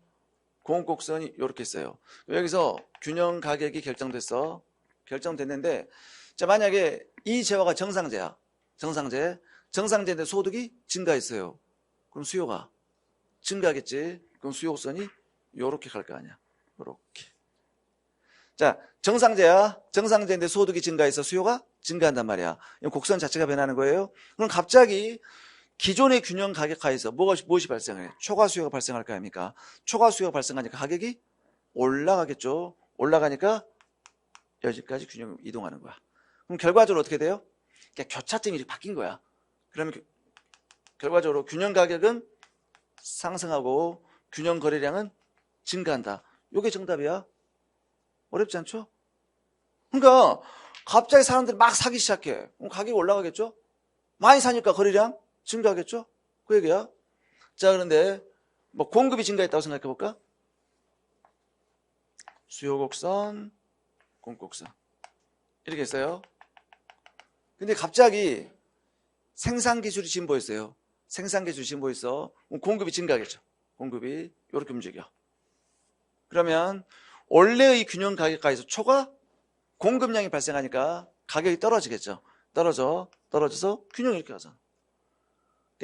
공급 곡선이 이렇게 있어요. 여기서 균형 가격이 결정됐어. 결정됐는데 자, 만약에 이 재화가 정상재야. 정상재인데 소득이 증가했어요. 그럼 수요가 증가하겠지. 그럼 수요 곡선이 요렇게 갈 거 아니야. 요렇게. 자, 정상재야. 정상재인데 소득이 증가해서 수요가 증가한단 말이야. 곡선 자체가 변하는 거예요. 그럼 갑자기 기존의 균형 가격하에서 무엇이 발생해? 초과 수요가 발생할 거 아닙니까? 초과 수요가 발생하니까 가격이 올라가겠죠. 올라가니까 여기까지 균형 이동하는 거야. 그럼 결과적으로 어떻게 돼요? 그러니까 교차점이 이렇게 바뀐 거야. 그러면 결과적으로 균형 가격은 상승하고 균형 거래량은 증가한다. 이게 정답이야. 어렵지 않죠? 그러니까 갑자기 사람들이 막 사기 시작해. 그럼 가격이 올라가겠죠? 많이 사니까 거래량 증가하겠죠? 그 얘기야. 자, 그런데 뭐 공급이 증가했다고 생각해 볼까? 수요 곡선, 공급 곡선 이렇게 했어요. 근데 갑자기 생산 기술이 진보했어요. 생산 기술이 진보했어. 그럼 공급이 증가하겠죠. 공급이 이렇게 움직여. 그러면 원래의 균형 가격가에서 초과 공급량이 발생하니까 가격이 떨어지겠죠. 떨어져서 균형이 이렇게 가잖아.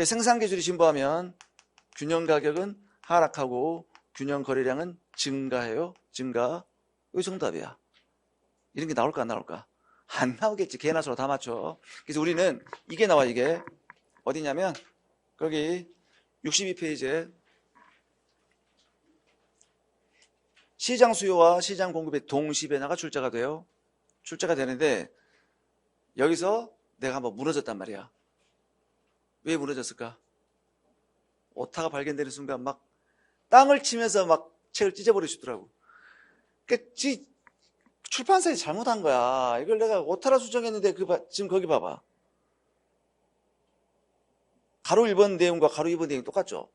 생산 기술이 진보하면 균형 가격은 하락하고 균형 거래량은 증가해요. 증가. 이게 정답이야. 이런 게 나올까 안 나올까? 안 나오겠지. 개나 소나 다 맞춰. 그래서 우리는 이게 나와. 이게 어디냐면 거기 62페이지에 시장 수요와 시장 공급의 동시 변화가 출제가 돼요. 출제가 되는데 여기서 내가 한번 무너졌단 말이야. 왜 무너졌을까? 오타가 발견되는 순간 막 땅을 치면서 막 책을 찢어버리시더라고. 그러니까 출판사에서 잘못한 거야. 이걸 내가 오타라 수정했는데 지금 거기 봐봐. 가로 1번 내용과 가로 2번 내용이 똑같죠?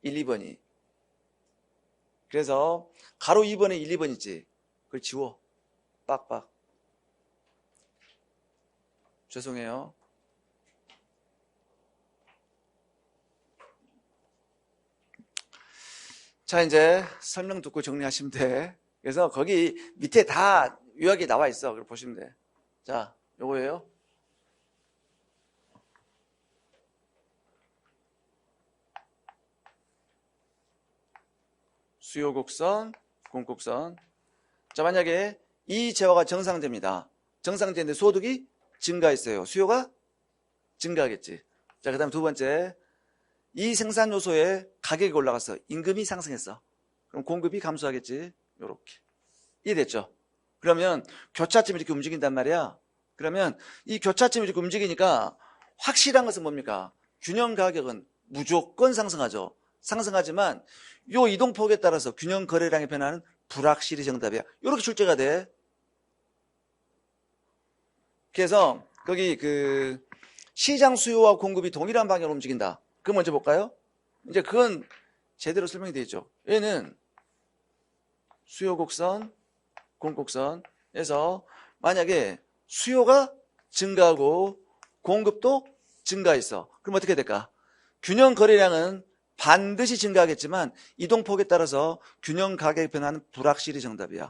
1, 2번이. 그래서 가로 2번에 1, 2번 있지? 그걸 지워. 빡빡. 죄송해요. 자, 이제 설명 듣고 정리하시면 돼. 그래서 거기 밑에 다 요약이 나와 있어. 그걸 보시면 돼. 자, 요거예요. 수요 곡선, 공곡선. 자, 만약에 이 재화가 정상제입니다. 정상제인데 소득이 증가했어요. 수요가 증가하겠지. 자, 그 다음 두 번째. 이 생산 요소의 가격이 올라갔어. 임금이 상승했어. 그럼 공급이 감소하겠지. 요렇게. 이해됐죠? 그러면 교차점이 이렇게 움직인단 말이야. 그러면 이 교차점이 이렇게 움직이니까 확실한 것은 뭡니까? 균형 가격은 무조건 상승하죠. 상승하지만 요 이동폭에 따라서 균형 거래량의 변화는 불확실히 정답이야. 이렇게 출제가 돼. 그래서 거기 그 시장 수요와 공급이 동일한 방향으로 움직인다. 그거 먼저 볼까요? 이제 그건 제대로 설명이 되어 있죠. 얘는 수요 곡선, 공곡선에서 만약에 수요가 증가하고 공급도 증가했어. 그럼 어떻게 될까? 균형 거래량은 반드시 증가하겠지만 이동폭에 따라서 균형 가격의 변화는 불확실히 정답이야.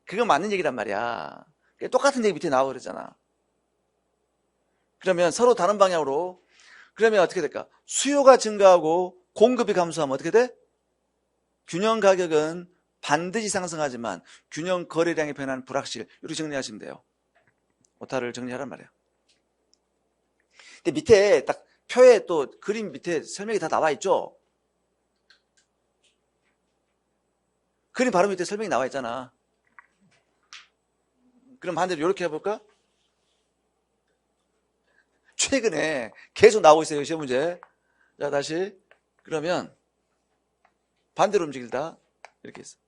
그거 맞는 얘기란 말이야. 똑같은 얘기 밑에 나오고 그러잖아. 그러면 서로 다른 방향으로 그러면 어떻게 될까? 수요가 증가하고 공급이 감소하면 어떻게 돼? 균형 가격은 반드시 상승하지만 균형 거래량의 변화는 불확실. 이렇게 정리하시면 돼요. 오타를 정리하란 말이야. 근데 밑에 딱 표에 또 그림 밑에 설명이 다 나와 있죠? 그림 바로 밑에 설명이 나와 있잖아. 그럼 반대로 이렇게 해볼까? 최근에 계속 나오고 있어요, 시험 문제. 자, 다시. 그러면 반대로 움직일다. 이렇게 했어.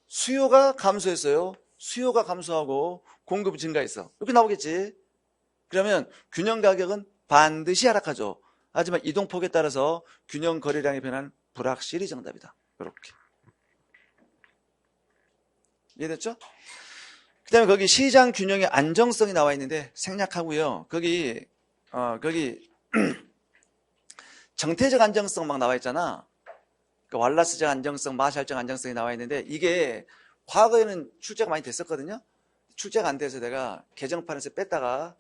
수요가 감소했어요. 수요가 감소하고 공급이 증가했어. 이렇게 나오겠지. 그러면 균형 가격은 반드시 하락하죠. 하지만 이동폭에 따라서 균형 거래량의 변화는 불확실히 정답이다. 이렇게. 이해됐죠? 그 다음에 거기 시장 균형의 안정성이 나와 있는데 생략하고요. 거기 정태적 안정성 막 나와 있잖아. 그 왈라스적 안정성, 마샬적 안정성이 나와 있는데 이게 과거에는 출제가 많이 됐었거든요. 출제가 안 돼서 내가 개정판에서 뺐다가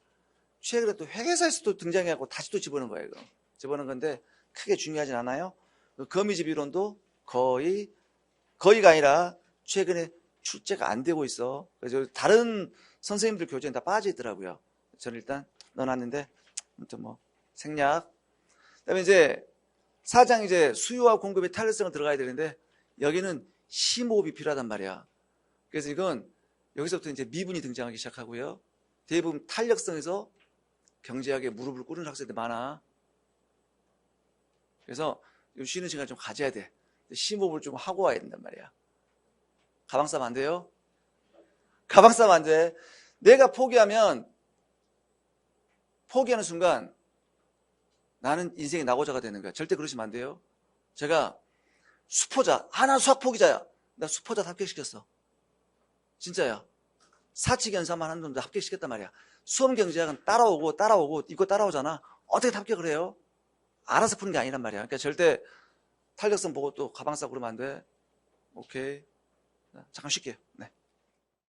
최근에 또 회계사에서도 등장해갖고 다시 또 집어넣은 거예요. 이거. 집어넣은 건데 크게 중요하진 않아요. 그 거미집 이론도 거의가 아니라 최근에 출제가 안 되고 있어. 그래서 다른 선생님들 교재는 다 빠져 있더라고요. 저는 일단 넣어놨는데 아무튼 뭐 생략. 그다음에 이제 4장 이제 수요와 공급의 탄력성을 들어가야 되는데 여기는 심호흡이 필요하단 말이야. 그래서 이건 여기서부터 이제 미분이 등장하기 시작하고요. 대부분 탄력성에서 경제학에 무릎을 꿇는 학생들 많아. 그래서 쉬는 시간 좀 가져야 돼. 심호흡을 좀 하고 와야 된단 말이야. 가방 싸면 안 돼요? 가방 싸면 안 돼. 내가 포기하는 순간 나는 인생의 낙오자가 되는 거야. 절대 그러시면 안 돼요. 제가 수포자, 하나 수학 포기자야. 나 수포자 합격시켰어. 진짜야. 사칙연산만 하는 놈들 합격시켰단 말이야. 수험경제학은 따라오고 이거 따라오잖아. 어떻게 합격을 해요? 알아서 푸는 게 아니란 말이야. 그러니까 절대 탄력성 보고 또 가방 싸고 그러면 안 돼. 오케이. 잠깐 쉴게요. 네.